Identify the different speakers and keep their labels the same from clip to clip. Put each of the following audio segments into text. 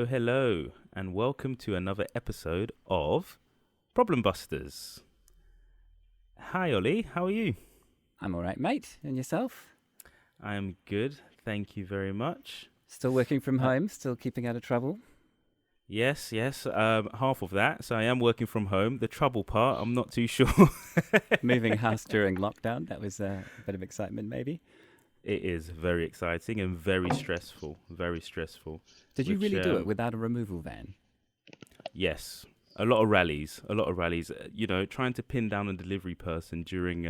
Speaker 1: Hello, and welcome to another episode of Problem Busters. Hi, Ollie. How are you?
Speaker 2: I'm all right, mate. And yourself?
Speaker 1: I am good. Thank you very much.
Speaker 2: Still working from home? Still keeping out of trouble?
Speaker 1: Yes. Half of that. So I am working from home. The trouble part, I'm not too sure.
Speaker 2: Moving house during lockdown. That was a bit of excitement, maybe.
Speaker 1: It is very exciting and very stressful. Very stressful.
Speaker 2: Did you really do it without a removal van?
Speaker 1: Yes. A lot of rallies. Trying to pin down a delivery person during,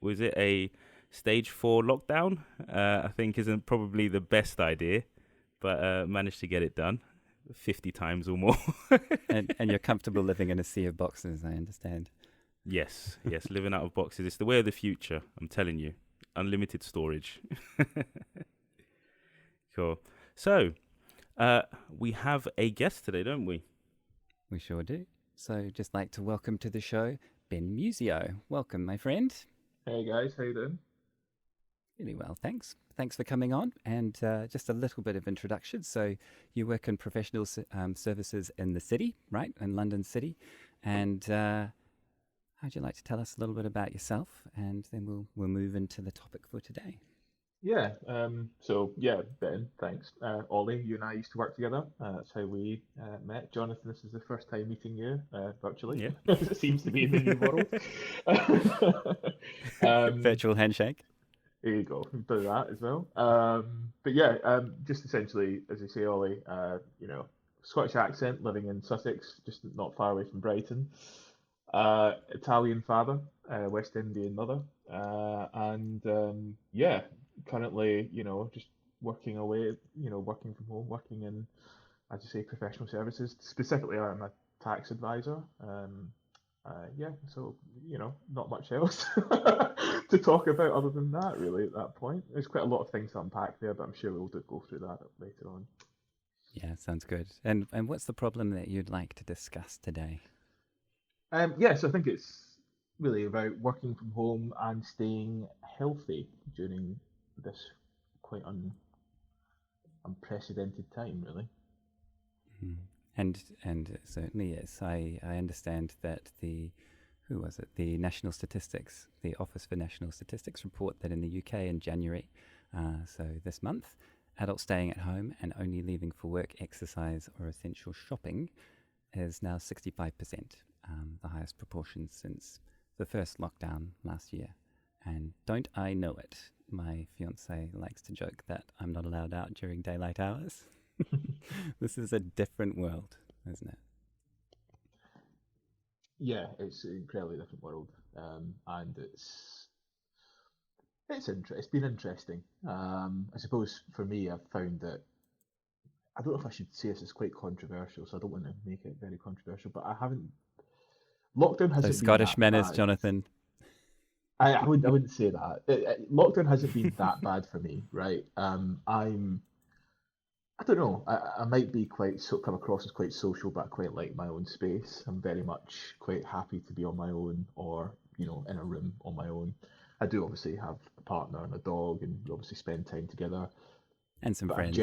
Speaker 1: was it a stage 4 lockdown? I think isn't probably the best idea, but managed to get it done 50 times or more.
Speaker 2: and you're comfortable living in a sea of boxes, I understand.
Speaker 1: Yes, living out of boxes. It's the way of the future, I'm telling you. Unlimited storage. Cool. So, we have a guest today, don't we?
Speaker 2: We sure do. So, just like to welcome to the show, Ben Musio. Welcome, my friend.
Speaker 3: Hey guys, how you doing?
Speaker 2: Really well, thanks. Thanks for coming on. And just a little bit of introduction. So, you work in professional services in the city, right? In London City. And how'd you like to tell us a little bit about yourself? And then we'll move into the topic for today.
Speaker 3: Yeah, Ben, thanks. Ollie, you and I used to work together. That's how we met. Jonathan, this is the first time meeting you virtually.
Speaker 1: Yeah.
Speaker 3: It seems to be in the new world.
Speaker 2: Virtual handshake.
Speaker 3: There you go. Do that as well. Just essentially, as you say, Ollie, Scottish accent, living in Sussex, just not far away from Brighton. Italian father, West Indian mother, currently, just working away, working from home, working in, as you say, professional services. Specifically, I'm a tax advisor. Not much else to talk about other than that, really, at that point. There's quite a lot of things to unpack there, but I'm sure we'll go through that later on.
Speaker 2: Yeah, sounds good. And what's the problem that you'd like to discuss today?
Speaker 3: So I think it's really about working from home and staying healthy during this quite unprecedented time, really.
Speaker 2: And it certainly is. I understand that the National Statistics, the Office for National Statistics report that in the UK in January, so this month, adults staying at home and only leaving for work, exercise or essential shopping is now 65%. The highest proportion since the first lockdown last year. And don't I know it? My fiance likes to joke that I'm not allowed out during daylight hours. This is a different world, isn't it?
Speaker 3: Yeah, it's an incredibly different world, and it's been interesting. I suppose for me, I've found that I don't know if I should say this is quite controversial, so I don't want to make it very controversial, but I haven't. Lockdown hasn't been
Speaker 2: Scottish
Speaker 3: that
Speaker 2: manners,
Speaker 3: bad.
Speaker 2: Jonathan.
Speaker 3: I wouldn't say that. Lockdown hasn't been that bad for me, right? I don't know. I might be come across as quite social, but I quite like my own space. I'm very much quite happy to be on my own, or in a room on my own. I do obviously have a partner and a dog, and we obviously spend time together.
Speaker 2: And some friends.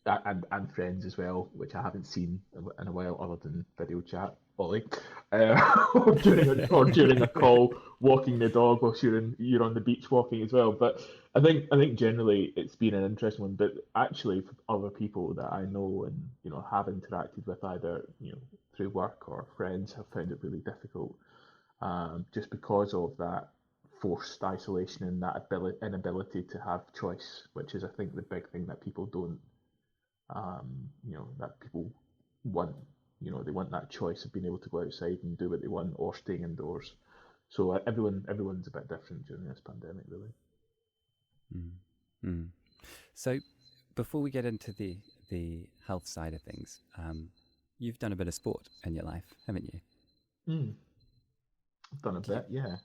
Speaker 3: And friends as well, which I haven't seen in a while, other than video chat, Ollie, during a call, walking the dog whilst you're on the beach walking as well. But I think generally it's been an interesting one. But actually, for other people that I know and have interacted with, either through work or friends, have found it really difficult, just because of that forced isolation and that inability to have choice, which is I think the big thing that people don't. That people want, they want that choice of being able to go outside and do what they want or staying indoors. So everyone's a bit different during this pandemic, really.
Speaker 2: So before we get into the health side of things, you've done a bit of sport in your life, haven't you?
Speaker 3: I've done a bit, yeah.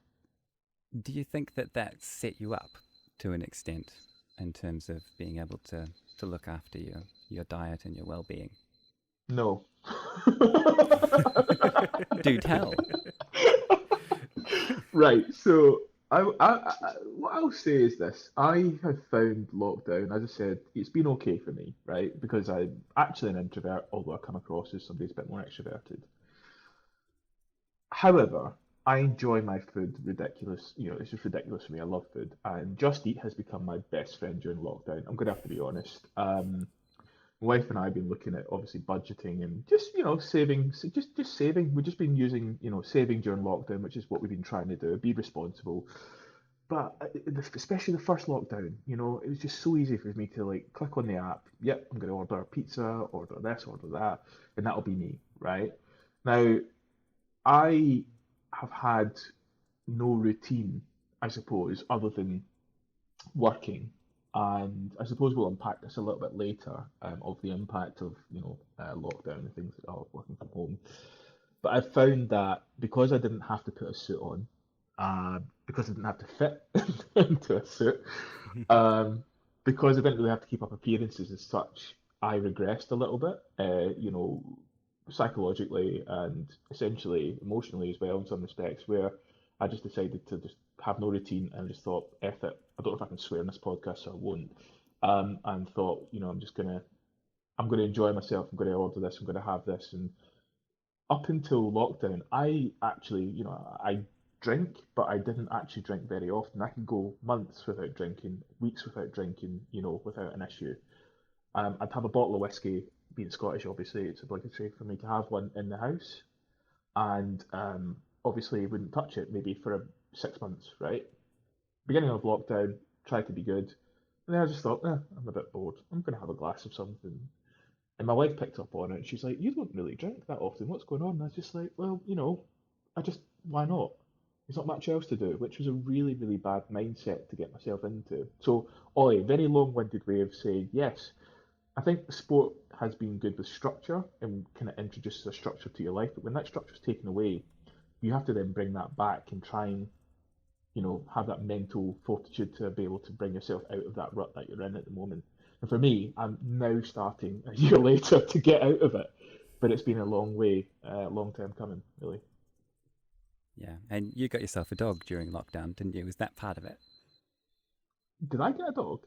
Speaker 2: Do you think that set you up to an extent in terms of being able to look after your diet and your well-being?
Speaker 3: No.
Speaker 2: Do tell.
Speaker 3: Right. So what I'll say is this: I have found lockdown, as I said, it's been okay for me, right? Because I'm actually an introvert, although I come across as somebody who's a bit more extroverted. However, I enjoy my food ridiculous. It's just ridiculous for me. I love food, and Just Eat has become my best friend during lockdown. I'm gonna have to be honest. My wife and I have been looking at obviously budgeting and just saving, just saving. We've just been using saving during lockdown, which is what we've been trying to do. Be responsible, but especially the first lockdown, it was just so easy for me to like click on the app. Yep, I'm going to order a pizza, order this, order that, and that'll be me, right? Now, I have had no routine, I suppose, other than working. And I suppose we'll unpack this a little bit later of the impact of lockdown and things like that, working from home. But I found that because I didn't have to put a suit on, because I didn't have to fit into a suit, um, because I didn't really have to keep up appearances as such, I regressed a little bit, psychologically and essentially emotionally as well in some respects, where I just decided to just have no routine and just thought, F it. I don't know if I can swear in this podcast, so I won't. And thought, I'm gonna enjoy myself. I'm gonna order this. I'm gonna have this. And up until lockdown, I actually, I drink, but I didn't actually drink very often. I could go months without drinking, weeks without drinking, without an issue. I'd have a bottle of whiskey. Being Scottish, obviously, it's obligatory for me to have one in the house, and obviously wouldn't touch it maybe for 6 months, right? Beginning of lockdown, tried to be good, and then I just thought, I'm a bit bored. I'm gonna have a glass of something. And my wife picked up on it, and she's like, "You don't really drink that often. What's going on?" And I was just like, "Well, why not? There's not much else to do," which was a really, really bad mindset to get myself into. So, Ollie, very long-winded way of saying yes. I think sport has been good with structure and kind of introduces a structure to your life, but when that structure is taken away, you have to then bring that back and try and have that mental fortitude to be able to bring yourself out of that rut that you're in at the moment. And for me, I'm now starting a year later to get out of it, but it's been a long way, long time coming, really.
Speaker 2: Yeah, and you got yourself a dog during lockdown, didn't you? Was that part of it?
Speaker 3: Did I get a dog?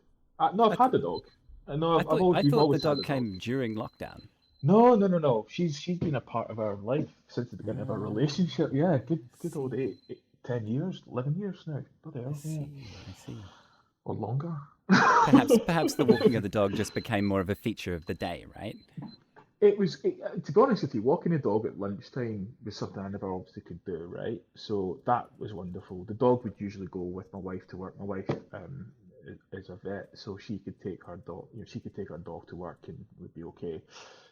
Speaker 3: No,
Speaker 2: I
Speaker 3: I've had
Speaker 2: thought
Speaker 3: a dog. No,
Speaker 2: I thought I
Speaker 3: we've
Speaker 2: thought the
Speaker 3: always had
Speaker 2: dog
Speaker 3: a dog.
Speaker 2: came during lockdown.
Speaker 3: No, no, no, no. She's been a part of our life since the beginning of our
Speaker 2: Ah,
Speaker 3: relationship. Yeah, good
Speaker 2: I
Speaker 3: good old
Speaker 2: see.
Speaker 3: 10 years, 11 years now. Bloody
Speaker 2: I
Speaker 3: hell, yeah,
Speaker 2: see. I see.
Speaker 3: or longer.
Speaker 2: Perhaps the walking of the dog just became more of a feature of the day, right?
Speaker 3: To be honest with you, walking a dog at lunchtime was something I never obviously could do, right? So that was wonderful. The dog would usually go with my wife to work. My wife is a vet, so she could take her dog, she could take her dog to work and would be okay.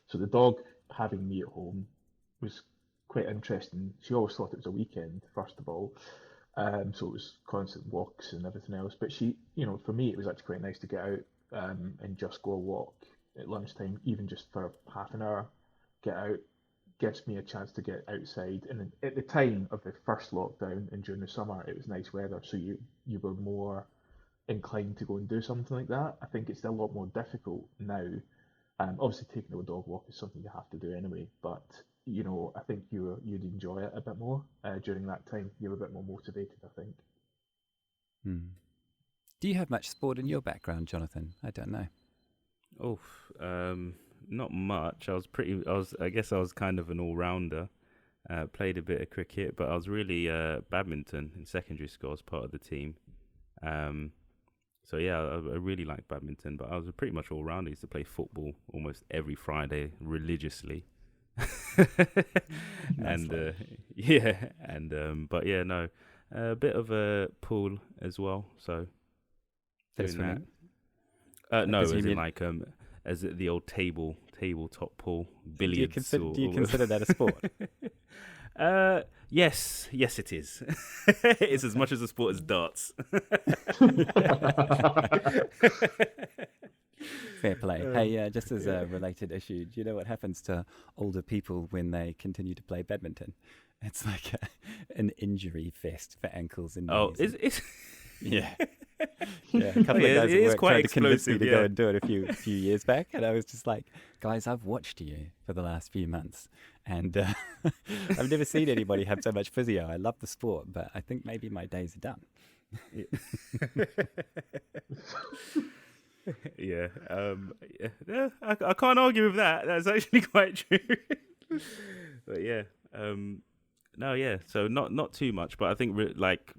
Speaker 3: So the dog having me at home was quite interesting. She always thought it was a weekend, first of all. So it was constant walks and everything else. But for me, it was actually quite nice to get out and just go a walk at lunchtime, even just for half an hour. Get out, gives me a chance to get outside. And at the time of the first lockdown and during the summer, it was nice weather, so you were more inclined to go and do something like that. I think it's a lot more difficult now. Obviously, taking a dog walk is something you have to do anyway, but I think you'd enjoy it a bit more during that time. You're a bit more motivated, I think.
Speaker 2: Hmm. Do you have much sport in your background, Jonathan? I don't know.
Speaker 1: Oh, not much. I guess I was kind of an all-rounder. Played a bit of cricket, but I was really badminton in secondary school as part of the team. So yeah, I really liked badminton, but I was pretty much all-rounder. I used to play football almost every Friday religiously. And but yeah, no, a bit of a pool as well. So
Speaker 2: That's
Speaker 1: doing
Speaker 2: swimming.
Speaker 1: that. No, as in
Speaker 2: mean,
Speaker 1: like as the old tabletop pool,
Speaker 2: do you
Speaker 1: billiards.
Speaker 2: do you consider that a sport?
Speaker 1: Yes, it is. It's as much as a sport as darts.
Speaker 2: Fair play. Hey, just as a related issue, do you know what happens to older people when they continue to play badminton? It's like an injury fest for ankles and
Speaker 1: Oh,
Speaker 2: knees.
Speaker 1: it's
Speaker 2: Yeah. Yeah, a couple of guys
Speaker 1: it
Speaker 2: at
Speaker 1: is
Speaker 2: work
Speaker 1: quite
Speaker 2: tried to convince me
Speaker 1: explosive,
Speaker 2: to
Speaker 1: yeah.
Speaker 2: go and do it a few years back, and I was just like, guys, I've watched you for the last few months, and I've never seen anybody have so much physio. I love the sport, but I think maybe my days are done.
Speaker 1: Yeah, I can't argue with that. That's actually quite true. But yeah, no, yeah. So not too much, but I think like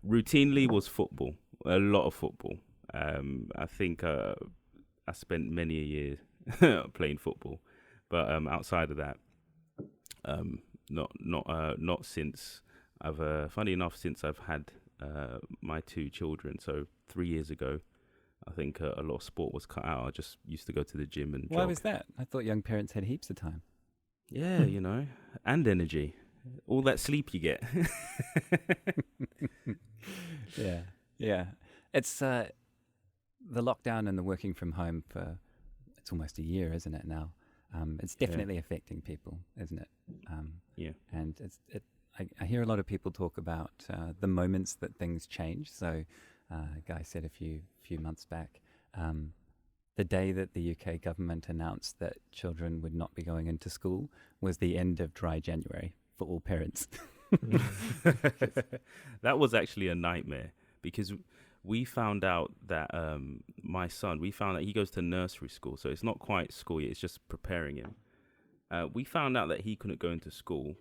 Speaker 1: routinely was football, a lot of football. I think I spent many a year playing football, but outside of that, not since funny enough, since I've had my two children. So 3 years ago, I think a lot of sport was cut out. I just used to go to the gym and
Speaker 2: Why
Speaker 1: jog.
Speaker 2: was that? I thought young parents had heaps of time.
Speaker 1: Yeah, and energy, all that sleep you get.
Speaker 2: Yeah. It's the lockdown and the working from home it's almost a year, isn't it now? It's definitely affecting people, isn't it?
Speaker 1: Yeah.
Speaker 2: And I hear a lot of people talk about the moments that things change. So, a guy said a few months back, the day that the UK government announced that children would not be going into school was the end of dry January for all parents.
Speaker 1: That was actually a nightmare because we found out that my son, he goes to nursery school, so it's not quite school yet, it's just preparing him. We found out that he couldn't go into school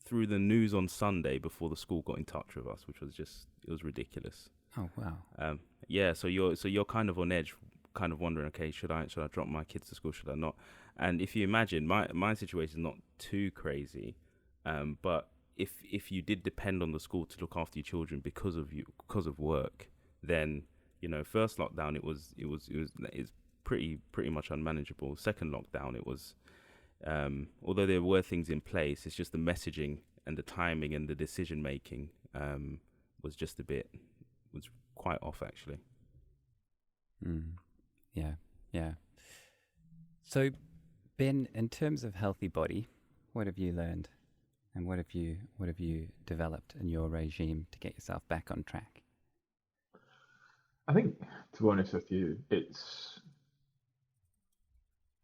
Speaker 1: through the news on Sunday before the school got in touch with us, which was it was ridiculous.
Speaker 2: Oh, wow.
Speaker 1: Yeah, so you're kind of on edge, kind of wondering, okay, should I drop my kids to school, should I not? And if you imagine, my situation is not too crazy, but if you did depend on the school to look after your children because of work, then first lockdown it's pretty much unmanageable. Second lockdown it was, although there were things in place, it's just the messaging and the timing and the decision making was quite off actually.
Speaker 2: Yeah. So, Ben, in terms of healthy body, what have you learned, and what have you developed in your regime to get yourself back on track?
Speaker 3: I think, to be honest with you,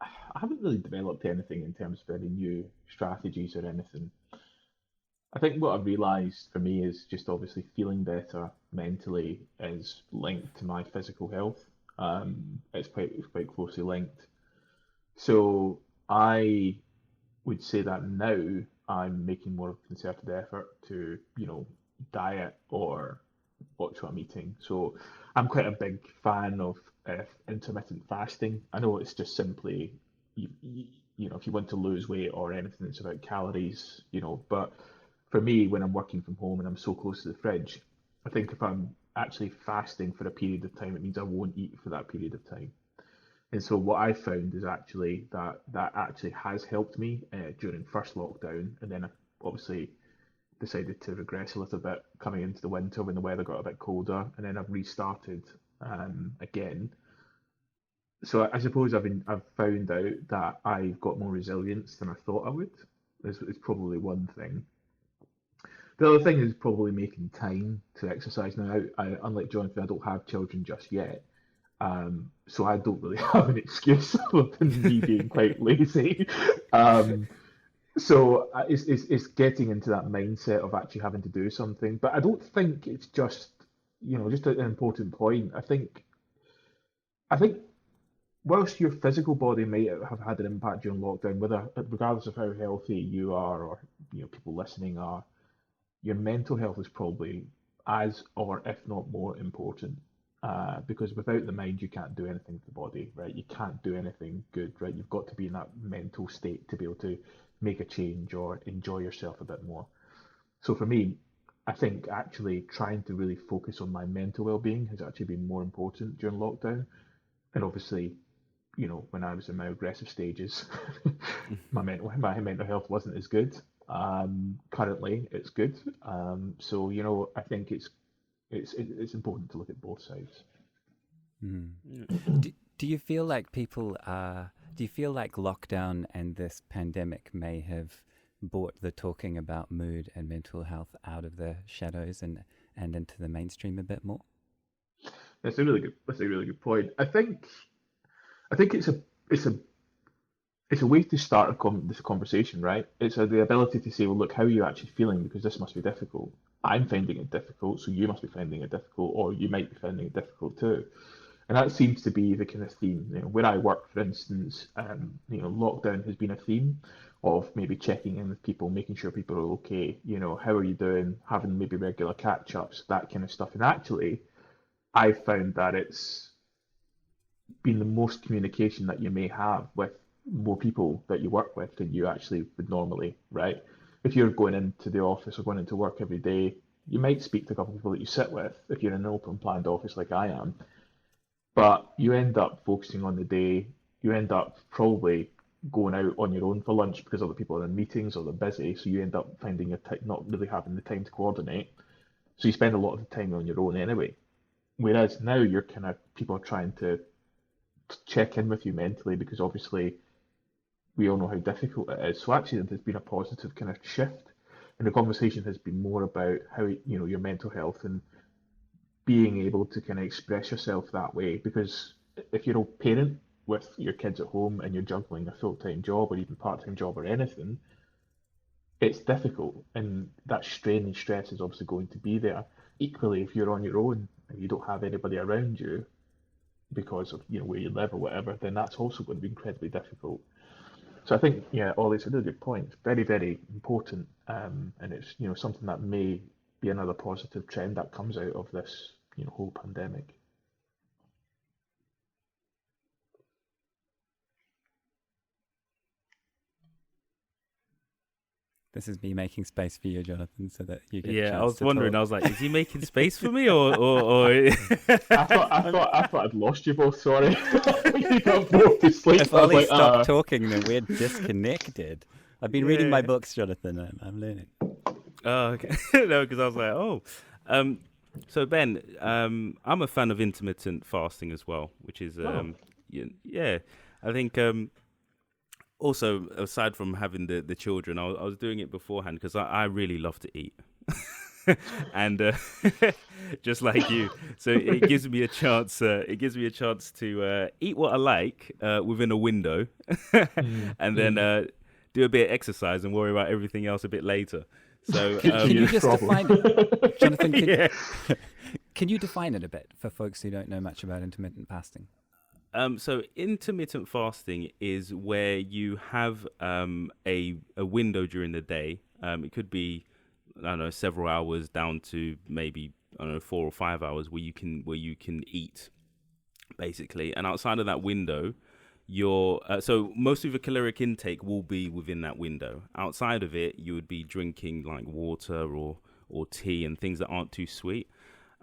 Speaker 3: I haven't really developed anything in terms of any new strategies or anything. I think what I've realised for me is just obviously feeling better mentally is linked to my physical health. It's quite closely linked. So I would say that now I'm making more of a concerted effort to, diet or watch what I'm eating. So I'm quite a big fan of intermittent fasting. I know it's just simply, if you want to lose weight or anything, it's about calories, but for me, when I'm working from home and I'm so close to the fridge, I think if I'm actually fasting for a period of time, it means I won't eat for that period of time. And so what I found is actually that actually has helped me during first lockdown, and then I obviously decided to regress a little bit coming into the winter when the weather got a bit colder, and then I've restarted again. So I suppose I've found out that I've got more resilience than I thought I would. Is probably one thing. The other thing is probably making time to exercise now. Unlike Jonathan, I don't have children just yet, so I don't really have an excuse other than me being quite lazy. So it's getting into that mindset of actually having to do something. But I don't think it's just just an important point. I think whilst your physical body may have had an impact during lockdown, whether regardless of how healthy you are or people listening are, your mental health is probably as or if not more important. Because without the mind, you can't do anything with the body, right? You can't do anything good, right? You've got to be in that mental state to be able to make a change or enjoy yourself a bit more. So for me, I think actually trying to really focus on my mental well-being has actually been more important during lockdown. And obviously, when I was in my aggressive stages, my mental health wasn't as good. Currently, it's good. So I think it's important to look at both sides.
Speaker 2: Mm.
Speaker 1: Yeah.
Speaker 2: Do you feel like people are? Do you feel like lockdown and this pandemic may have brought the talking about mood and mental health out of the shadows and into the mainstream a bit more?
Speaker 3: That's a really good point. I think it's a it's a way to start this conversation, right? It's the ability to say, well, look, how are you actually feeling? Because this must be difficult. I'm finding it difficult, so you must be finding it difficult, or you might be finding it difficult too. And that seems to be the kind of theme. Where I work, for instance, lockdown has been a theme of maybe checking in with people, making sure people are okay. How are you doing? Having maybe regular catch-ups, that kind of stuff. And actually, I found that it's been the most communication that you may have with more people that you work with than you actually would normally, right? If you're going into the office or going into work every day, you might speak to a couple of people that you sit with if you're in an open planned office like I am, but you end up focusing on the day. You end up probably going out on your own for lunch because other people are in meetings or they're busy, so you end up finding not really having the time to coordinate. So you spend a lot of the time on your own anyway. Whereas now you're kind of people are trying to check in with you mentally because obviously we all know how difficult it is. So actually, there's been a positive kind of shift, and the conversation has been more about how your mental health and being able to kind of express yourself that way. Because if you're a parent with your kids at home and you're juggling a full-time job or even part-time job or anything, it's difficult, and that strain and stress is obviously going to be there. Equally, if you're on your own and you don't have anybody around you because of where you live or whatever, then that's also going to be incredibly difficult. So I think, yeah, Ollie's a really good point. It's very, very important, and it's something that may be another positive trend that comes out of this whole pandemic.
Speaker 2: This is me making space for you, Jonathan, so that you get a
Speaker 1: Yeah,
Speaker 2: chance
Speaker 1: I was
Speaker 2: to
Speaker 1: wondering.
Speaker 2: talk.
Speaker 1: I was like, is he making space for me, or?
Speaker 3: I thought I'd lost you both. Sorry, you got both to sleep.
Speaker 2: If
Speaker 3: I was
Speaker 2: Ollie
Speaker 3: like,
Speaker 2: stopped talking, then we're disconnected. I've been reading my
Speaker 1: Yeah.
Speaker 2: books, Jonathan. I'm learning.
Speaker 1: Oh, okay. No, because I was like, oh. So Ben, I'm a fan of intermittent fasting as well, which is yeah. I think also aside from having the children, I was doing it beforehand because I really love to eat. And just like you, so it gives me a chance. It gives me a chance to eat what I like within a window, and then do a bit of exercise and worry about everything else a bit later. So
Speaker 2: Can you just define it, Jonathan?
Speaker 1: yeah.
Speaker 2: Can you define it a bit for folks who don't know much about intermittent fasting?
Speaker 1: So intermittent fasting is where you have a window during the day. It could be, I don't know, several hours down to maybe, I don't know, 4 or 5 hours where you can eat, basically. And outside of that window, your so most of your caloric intake will be within that window. Outside of it, you would be drinking like water or tea and things that aren't too sweet.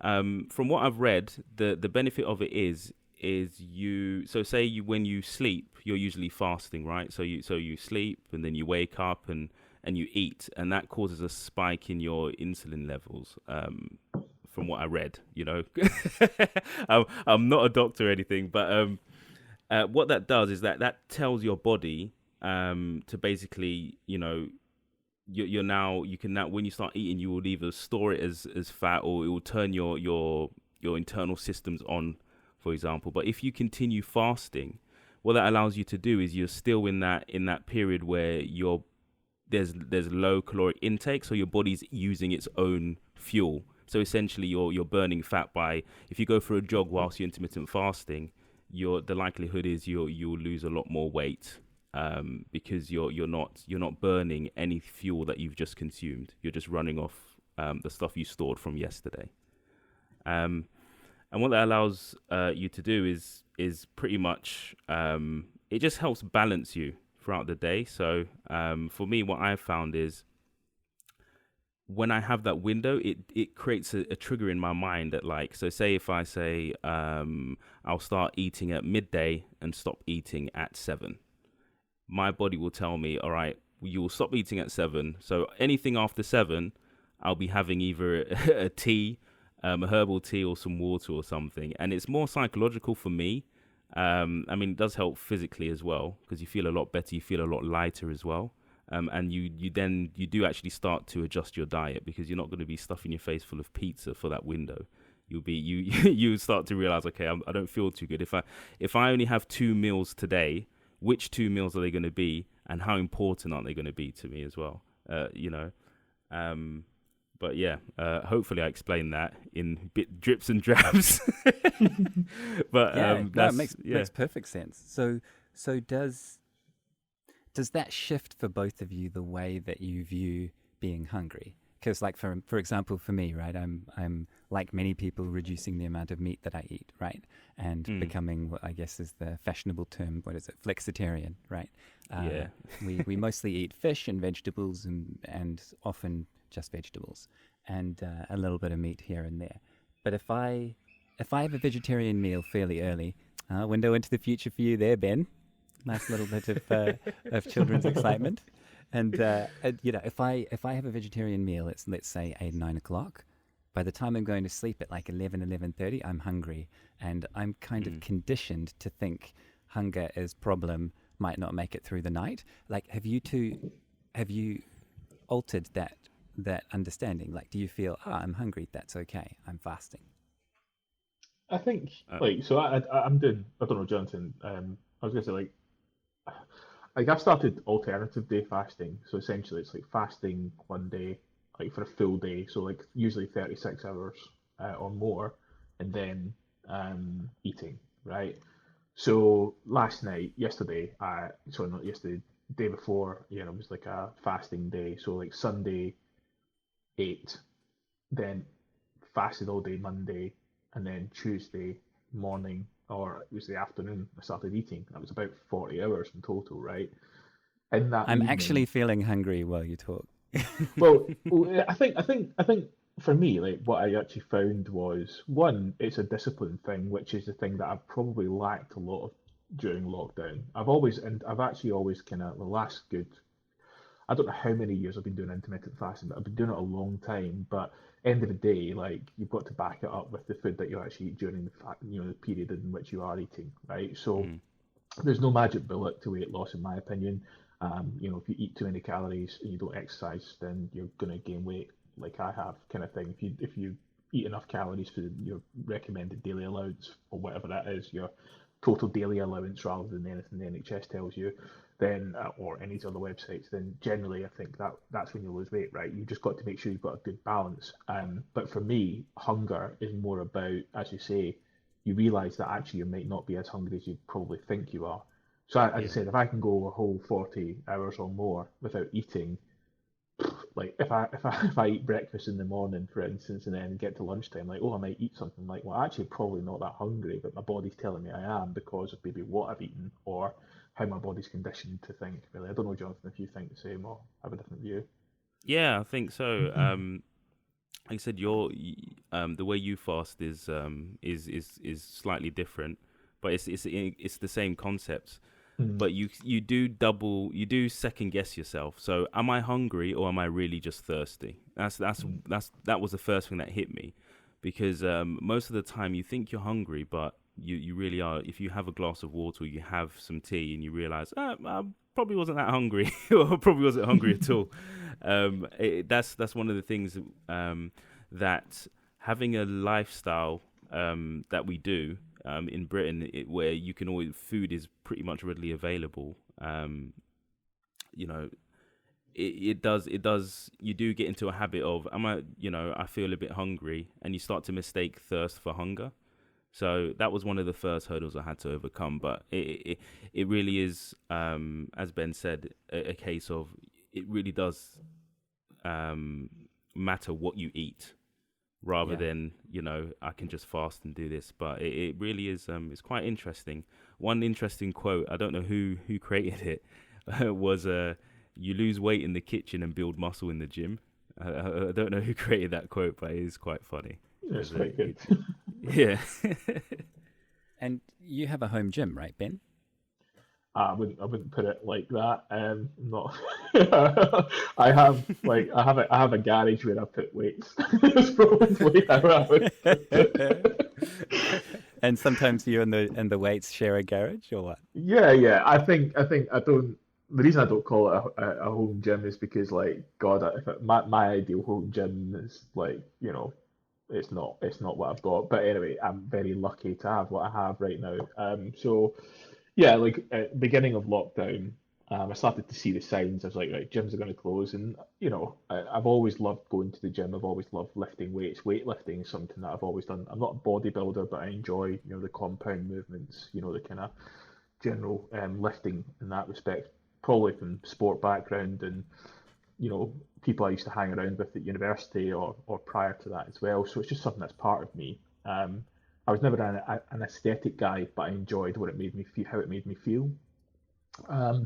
Speaker 1: From what I've read, the benefit of it is you, so say you, when you sleep, you're usually fasting, right? So you sleep and then you wake up and you eat, and that causes a spike in your insulin levels. From what I read, I'm not a doctor or anything, but what that does is that tells your body to basically, you can now, when you start eating, you will either store it as fat, or it will turn your internal systems on, for example. But if you continue fasting, what that allows you to do is you're still in that period where there's low caloric intake, so your body's using its own fuel. So essentially you're burning fat by, if you go for a jog whilst you're intermittent fasting, the likelihood is you'll lose a lot more weight, because you're not burning any fuel that you've just consumed. You're just running off the stuff you stored from yesterday. And what that allows you to do is pretty much, it just helps balance you throughout the day. So for me, what I've found is when I have that window, it creates a trigger in my mind that, like, so say if I say I'll start eating at midday and stop eating at 7, my body will tell me, all right, you will stop eating at 7. So anything after 7, I'll be having either a tea, a herbal tea, or some water or something. And it's more psychological for me. I mean, it does help physically as well, because you feel a lot better, you feel a lot lighter as well. and you do actually start to adjust your diet, because you're not going to be stuffing your face full of pizza for that window. You start to realize, okay, I don't feel too good. If I only have 2 meals today, which 2 meals are they going to be, and how important are they going to be to me as well? But yeah, hopefully I explained that in drips and drabs. But
Speaker 2: it makes perfect sense. So does that shift for both of you the way that you view being hungry? Because, like, for example, for me, right, I'm like many people, reducing the amount of meat that I eat, right, and becoming what I guess is the fashionable term. What is it? Flexitarian, right? We mostly eat fish and vegetables, and often just vegetables, and a little bit of meat here and there. But if I have a vegetarian meal fairly early, window into the future for you there, Ben. Nice little bit of children's excitement. And if I have a vegetarian meal, let's say 8, 9 o'clock, by the time I'm going to sleep at like 11:30, I'm hungry, and I'm kind of conditioned to think hunger is problem, might not make it through the night. Like, have you altered that understanding? Like, do you feel, I'm hungry, that's okay, I'm fasting?
Speaker 3: I think I'm doing. I don't know, Jonathan. I was gonna say like I've started alternative day fasting. So essentially, it's like fasting one day, like for a full day. So like usually 36 hours or more, and then eating. Right. So not yesterday, day before, it was like a fasting day. So like Sunday, ate, then fasted all day Monday, and then Tuesday morning, or it was the afternoon, I started eating. That was about 40 hours in total, right? In that
Speaker 2: I'm
Speaker 3: evening,
Speaker 2: actually feeling hungry while you talk.
Speaker 3: well, I think for me, like what I actually found was, one, it's a discipline thing, which is the thing that I've probably lacked a lot of during lockdown. I've actually always kind of the last good, I don't know how many years I've been doing intermittent fasting, but I've been doing it a long time. But end of the day, like you've got to back it up with the food that you actually eat during the period in which you are eating, right? So there's no magic bullet to weight loss, in my opinion. If you eat too many calories and you don't exercise, then you're gonna gain weight, like I have, kind of thing. If you eat enough calories for your recommended daily allowance, or whatever that is, your total daily allowance rather than anything the NHS tells you, then or any other websites, then generally I think that's when you lose weight, right? You've just got to make sure you've got a good balance. But for me, hunger is more about, as you say, you realise that actually you might not be as hungry as you probably think you are. So as I said, if I can go a whole 40 hours or more without eating, like if I eat breakfast in the morning, for instance, and then get to lunchtime, like, I might eat something, like, well, actually probably not that hungry, but my body's telling me I am because of maybe what I've eaten or how my body's conditioned to think. Really, I don't know, Jonathan, if you think the same or have a different view.
Speaker 1: Yeah, I think so. Like I said, the way you fast is slightly different, but it's the same concepts. But you do second guess yourself. So am I hungry or am I really just thirsty? That was the first thing that hit me, because most of the time you think you're hungry, but you really are. If you have a glass of water, or you have some tea, and you realize, I probably wasn't that hungry, or probably wasn't hungry at all. That's one of the things that having a lifestyle that we do in Britain, where you can always, food is pretty much readily available. It does. You do get into a habit of, I feel a bit hungry, and you start to mistake thirst for hunger. So that was one of the first hurdles I had to overcome. But it really is, as Ben said, a case of, it really does matter what you eat, rather than, I can just fast and do this. But it really is, it's quite interesting. One interesting quote, I don't know who created it, was you lose weight in the kitchen and build muscle in the gym. I don't know who created that quote, but it is quite funny.
Speaker 3: That's quite good.
Speaker 1: Yeah.
Speaker 2: And you have a home gym, right, Ben?
Speaker 3: I wouldn't put it like that. Not. I have a garage where I put weights. That's probably how I would put it.
Speaker 2: And sometimes you and the weights share a garage, or what?
Speaker 3: Yeah. I think I don't the reason I don't call it a home gym is because, like, God, my ideal home gym is like, it's not what I've got. But anyway, I'm very lucky to have what I have right now. So yeah, like at the beginning of lockdown, I started to see the signs. I was like, right, gyms are going to close, and I've always loved going to the gym. I've always loved lifting weights. Weightlifting is something that I've always done. I'm not a bodybuilder, but I enjoy, the compound movements, the kind of general lifting in that respect. Probably from sport background and people I used to hang around with at university or prior to that as well. So it's just something that's part of me. I was never an aesthetic guy, but I enjoyed what it made me feel, how it made me feel.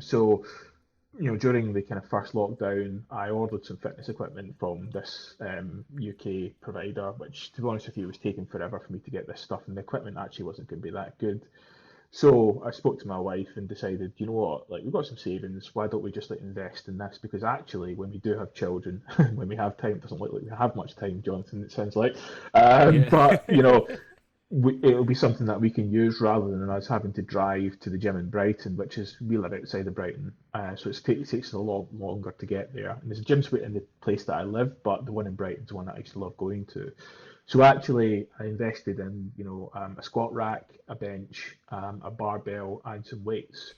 Speaker 3: So during the kind of first lockdown, I ordered some fitness equipment from this UK provider, which, to be honest with you, was taking forever for me to get this stuff, and the equipment actually wasn't going to be that good. So I spoke to my wife and decided, you know what, like we've got some savings, why don't we just like invest in this? Because actually, when we do have children, when we have time, it doesn't look like we have much time, Jonathan, it sounds like.
Speaker 1: Yeah.
Speaker 3: But it'll be something that we can use rather than us having to drive to the gym in Brighton, which is we live outside of Brighton, so it takes a lot longer to get there. And there's a gym suite in the place that I live, but the one in Brighton is one that I used to love going to. So actually, I invested in a squat rack, a bench, a barbell, and some weights,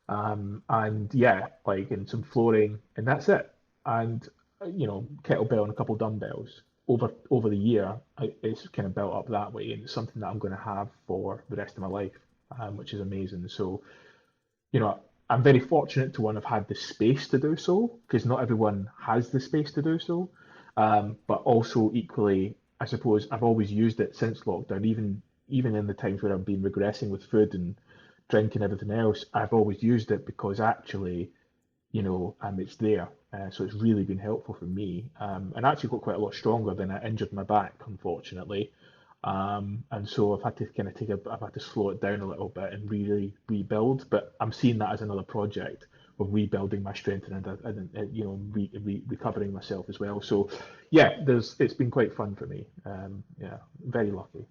Speaker 3: and yeah, like in some flooring, and that's it. And kettlebell and a couple dumbbells. Over the year, it's kind of built up that way, and it's something that I'm going to have for the rest of my life, which is amazing. So I'm very fortunate to one have had the space to do so, because not everyone has the space to do so. But also equally, I suppose I've always used it since lockdown, even in the times where I've been regressing with food and drink and everything else. I've always used it because actually, it's there. So it's really been helpful for me, and actually got quite a lot stronger than I injured my back, unfortunately. And so I've had to kind of I've had to slow it down a little bit and really rebuild. But I'm seeing that as another project of rebuilding my strength and recovering myself as well. So yeah, it's been quite fun for me. Yeah, very lucky.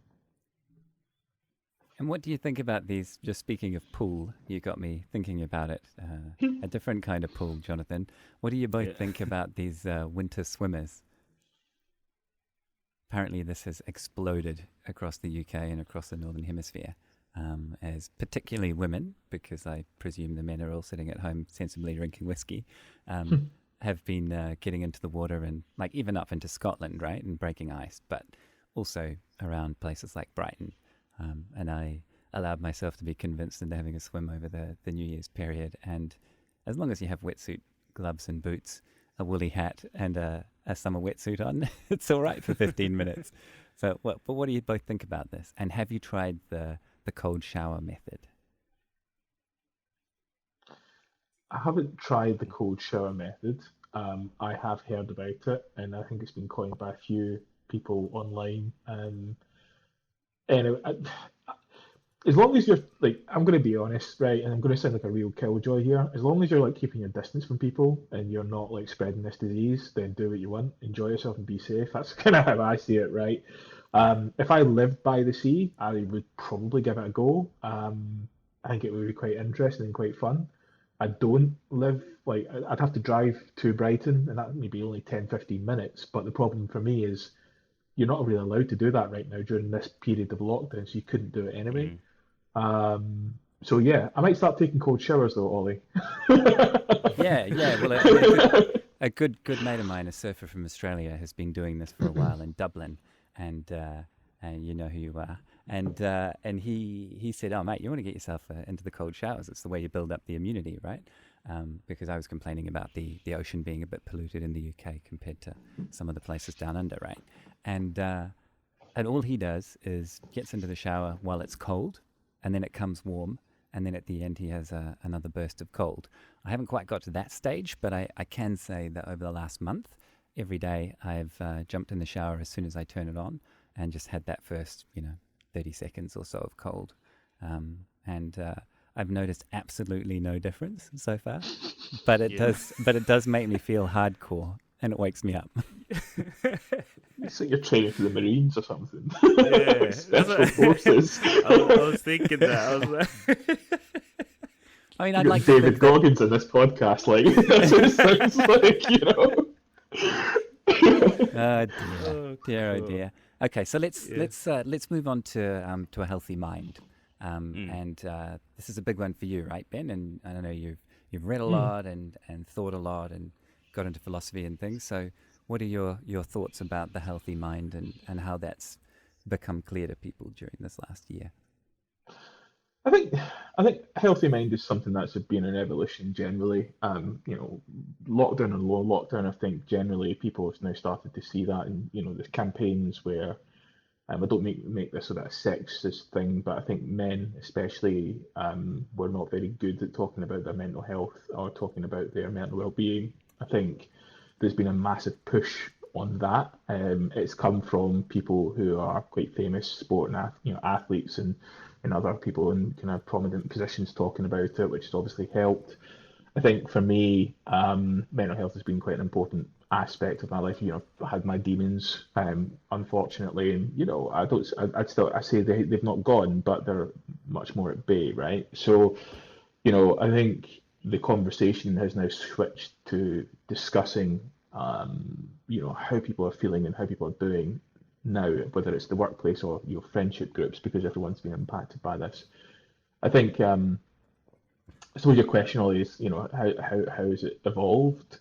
Speaker 2: And what do you think about these? Just speaking of pool, you got me thinking about it. A different kind of pool, Jonathan. What do you both think about these winter swimmers? Apparently, this has exploded across the UK and across the Northern Hemisphere, as particularly women, because I presume the men are all sitting at home sensibly drinking whiskey, have been getting into the water and like even up into Scotland, right, and breaking ice, but also around places like Brighton. And I allowed myself to be convinced into having a swim over the New Year's period. And as long as you have wetsuit, gloves and boots, a woolly hat and a summer wetsuit on, it's all right for 15 minutes. So, but what do you both think about this? And have you tried the cold shower method?
Speaker 3: I haven't tried the cold shower method. I have heard about it, and I think it's been coined by a few people online. Anyway, as long as you're like, I'm going to be honest, right, and I'm going to sound like a real killjoy here. As long as you're like keeping your distance from people and you're not like spreading this disease, then do what you want, enjoy yourself, and be safe. That's kind of how I see it, right? If I lived by the sea, I would probably give it a go. I think it would be quite interesting and quite fun. I don't live like I'd have to drive to Brighton, and that may be only 10, 15 minutes. But the problem for me is you're not really allowed to do that right now during this period of lockdown, so you couldn't do it anyway.
Speaker 1: Mm.
Speaker 3: So yeah, I might start taking cold showers though, Ollie.
Speaker 2: Yeah. Well, a good mate of mine, a surfer from Australia, has been doing this for a while in Dublin, and you know who you are. And he said, "Oh, mate, you want to get yourself into the cold showers? It's the way you build up the immunity, right?" Because I was complaining about the ocean being a bit polluted in the UK compared to some of the places down under, right? And all he does is gets into the shower while it's cold, and then it comes warm, and then at the end he has another burst of cold. I haven't quite got to that stage, but I can say that over the last month, every day I've jumped in the shower as soon as I turn it on, and just had that first 30 seconds or so of cold, and I've noticed absolutely no difference so far, but it does make me feel hardcore, and it wakes me up.
Speaker 3: It's like you're training for the Marines or something.
Speaker 1: Yeah,
Speaker 3: Special forces.
Speaker 1: I was thinking that. I was like,
Speaker 2: I mean,
Speaker 3: You
Speaker 2: I'd
Speaker 3: got
Speaker 2: like to
Speaker 3: David
Speaker 2: think that.
Speaker 3: Goggins in this podcast, like that's what it sounds like,
Speaker 2: Oh dear,
Speaker 1: Oh
Speaker 2: dear, oh
Speaker 1: God.
Speaker 2: dear. Okay, so
Speaker 1: Yeah.
Speaker 2: let's move on to a healthy mind,
Speaker 1: Mm.
Speaker 2: and this is a big one for you, right, Ben? And I know you've read a
Speaker 3: Mm.
Speaker 2: lot and thought a lot and got into philosophy and things. So, what are your thoughts about the healthy mind and how that's become clear to people during this last year?
Speaker 3: I think I think healthy mind is something that's been an evolution generally. Lockdown and low lockdown, I think generally people have now started to see that, and there's campaigns where I don't make this sort of a sexist thing, but I think men especially were not very good at talking about their mental health or talking about their mental well-being. I think there's been a massive push on that. It's come from people who are quite famous sport and athletes and other people in kind of prominent positions talking about it, which has obviously helped. I think for me, mental health has been quite an important aspect of my life. I had my demons, unfortunately, and I don't, I say they've not gone, but they're much more at bay, right? So, I think the conversation has now switched to discussing, how people are feeling and how people are doing now, whether it's the workplace or friendship groups, because everyone's been impacted by this. I think. I suppose your question, Ollie, is how has it evolved?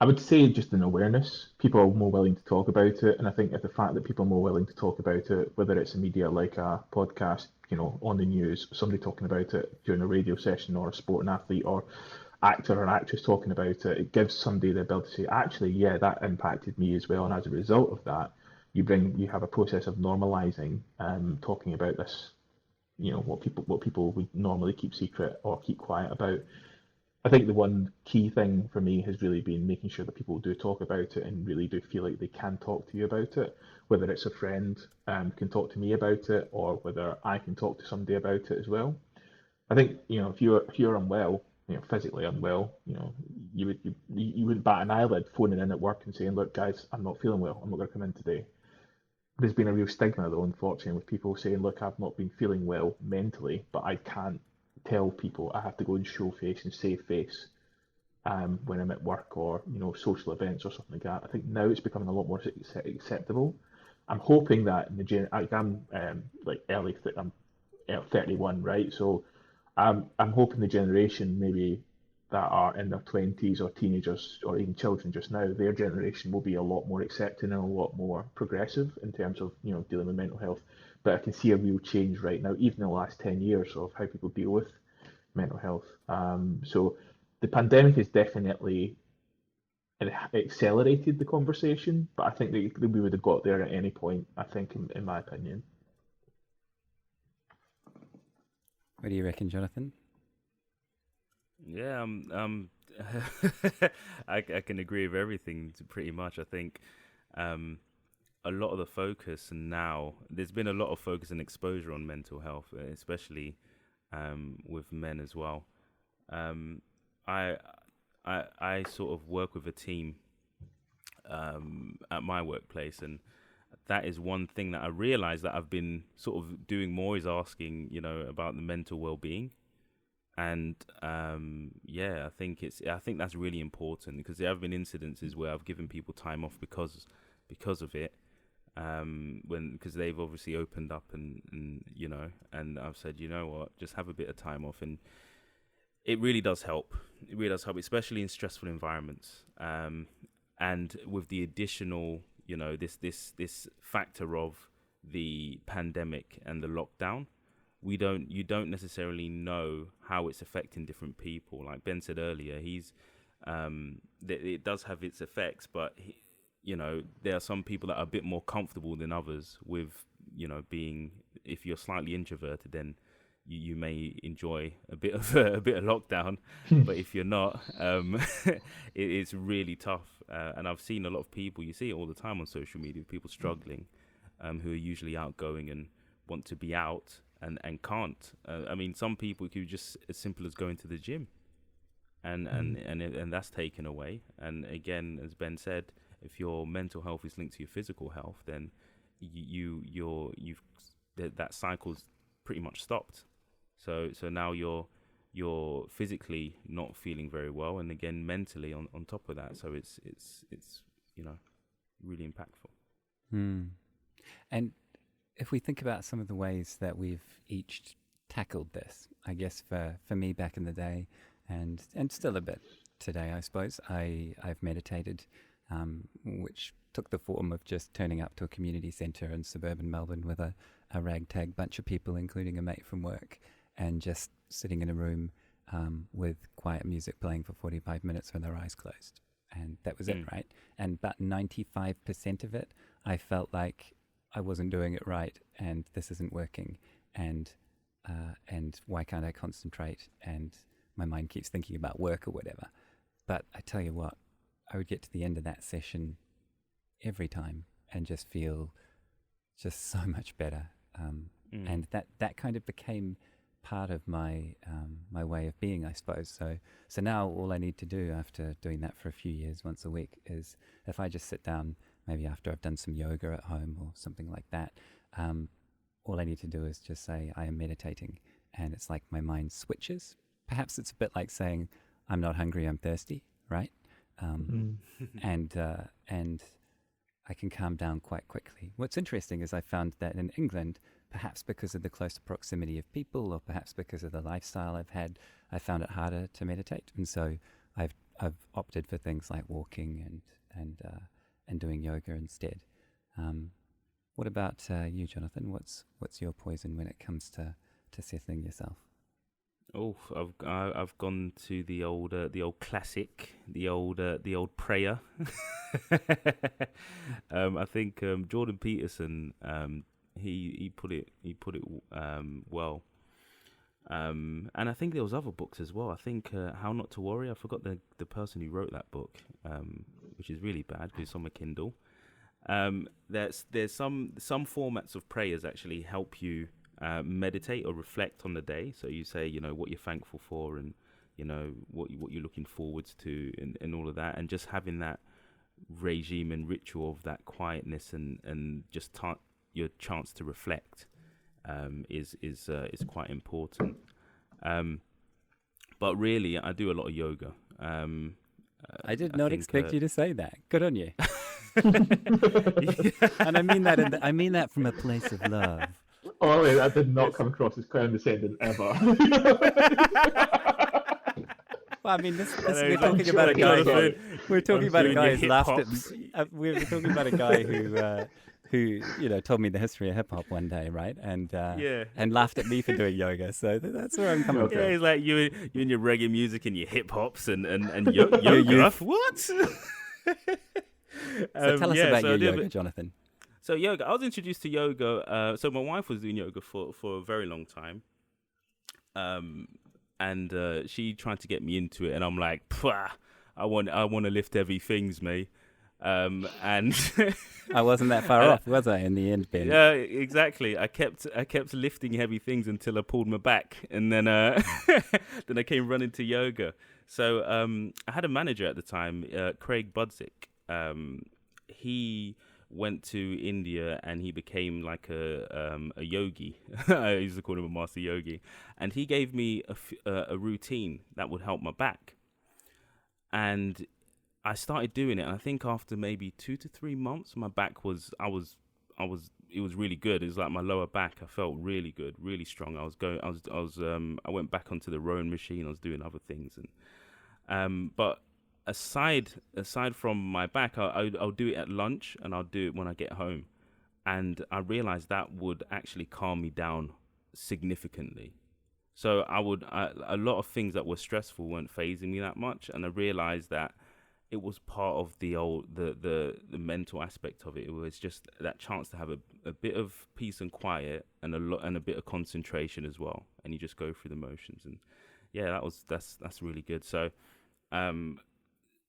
Speaker 3: I would say just an awareness. People are more willing to talk about it, and I think that the fact that people are more willing to talk about it, whether it's in media like a podcast, on the news, somebody talking about it during a radio session, or a sport and athlete, or actor or actress talking about it, it gives somebody the ability to say, actually, yeah, that impacted me as well, and as a result of that, you have a process of normalizing talking about this, what people would normally keep secret or keep quiet about. I think the one key thing for me has really been making sure that people do talk about it and really do feel like they can talk to you about it, whether it's a friend can talk to me about it, or whether I can talk to somebody about it as well. I think if you're unwell, physically unwell, you wouldn't bat an eyelid phoning in at work and saying, look guys, I'm not feeling well, I'm not going to come in today. There's been a real stigma, though, unfortunately, with people saying, "Look, I've not been feeling well mentally, but I can't tell people. I have to go and show face and save face when I'm at work or social events or something like that." I think now it's becoming a lot more acceptable. I'm hoping that in the I'm like I'm 31, right? So I'm hoping the generation maybe that are in their 20s or teenagers or even children just now, their generation will be a lot more accepting and a lot more progressive in terms of dealing with mental health. But I can see a real change right now, even in the last 10 years, of how people deal with mental health. So the pandemic has definitely accelerated the conversation, but I think that we would have got there at any point, I think, in my opinion.
Speaker 2: What do you reckon, Jonathan?
Speaker 1: Yeah, I can agree with everything pretty much. I think a lot of the focus now, there's been a lot of focus and exposure on mental health, especially with men as well. Um, I, I sort of work with a team at my workplace, and that is one thing that I realized that I've been sort of doing more, is asking, about the mental well-being. And yeah, I think that's really important, because there have been incidences where I've given people time off because of it, because they've obviously opened up and I've said, you know what, just have a bit of time off, and it really does help. It really does help, especially in stressful environments, and with the additional, this factor of the pandemic and the lockdown. You don't necessarily know how it's affecting different people. Like Ben said earlier, it does have its effects, but there are some people that are a bit more comfortable than others with, being, if you're slightly introverted, then you may enjoy a bit of lockdown, but if you're not, it's really tough. And I've seen a lot of people, you see it all the time on social media, people struggling, who are usually outgoing and want to be out, and can't. I mean, some people could just as simple as going to the gym, and that's taken away. And again, as Ben said, if your mental health is linked to your physical health, then that cycle's pretty much stopped. So now you're physically not feeling very well, and again mentally on top of that. So it's really impactful.
Speaker 2: And if we think about some of the ways that we've each tackled this, I guess for me back in the day, and still a bit today, I suppose, I've meditated, which took the form of just turning up to a community centre in suburban Melbourne with a ragtag bunch of people, including a mate from work, and just sitting in a room with quiet music playing for 45 minutes with our eyes closed. And that was it, right? And about 95% of it, I felt like I wasn't doing it right, and this isn't working, and why can't I concentrate? And my mind keeps thinking about work or whatever. But I tell you what, I would get to the end of that session every time and just feel just so much better. And that kind of became part of my my way of being, I suppose. So now all I need to do after doing that for a few years, once a week, is if I just sit down, maybe after I've done some yoga at home or something like that, all I need to do is just say, I am meditating. And it's like my mind switches. Perhaps it's a bit like saying, I'm not hungry, I'm thirsty, right? And I can calm down quite quickly. What's interesting is I found that in England, perhaps because of the close proximity of people, or perhaps because of the lifestyle I've had, I found it harder to meditate. And so I've opted for things like walking and doing yoga instead. What about you, Jonathan? What's your poison when it comes to settling yourself?
Speaker 1: Oh, I've gone to the old classic, the old prayer. I think Jordan Peterson, he put it well, and I think there was other books as well. I think How Not to Worry. I forgot the person who wrote that book, which is really bad because it's on my Kindle. There's some formats of prayers actually help you meditate or reflect on the day. So you say, what you're thankful for, and what you're looking forwards to, and all of that, and just having that regime and ritual of that quietness and just your chance to reflect is quite important. But really, I do a lot of yoga.
Speaker 2: I did not expect you to say that. Good on you. And I mean that from a place of love.
Speaker 3: Ollie, that did not come across as condescending ever.
Speaker 2: Well, I mean, we're talking about a guy who's laughed at me. We're talking about a guy who told me the history of hip hop one day, right? And laughed at me for doing yoga. So that's where I'm coming from.
Speaker 1: Yeah, he's like you and your reggae music and your hip hops and yoga. What?
Speaker 2: So tell us about your yoga, Jonathan.
Speaker 1: So yoga, I was introduced to yoga. So my wife was doing yoga for a very long time, and she tried to get me into it, and I'm like, I want to lift heavy things, mate. And
Speaker 2: I wasn't that far off, was I? In the end, Ben.
Speaker 1: Yeah, exactly. I kept lifting heavy things until I pulled my back, and then then I came running to yoga. So I had a manager at the time, Craig Budzik. He went to India and he became like a yogi. I used to call him a master yogi, and he gave me a routine that would help my back. And I started doing it, and I think after maybe 2 to 3 months, my back it was really good. It was like my lower back. I felt really good, really strong. I went back onto the rowing machine. I was doing other things, and but aside from my back, I'll do it at lunch, and I'll do it when I get home. And I realized that would actually calm me down significantly. So a lot of things that were stressful weren't fazing me that much, and I realized that it was part of the mental aspect of it. It was just that chance to have a bit of peace and quiet, and a bit of concentration as well. And you just go through the motions, and yeah, that's really good. So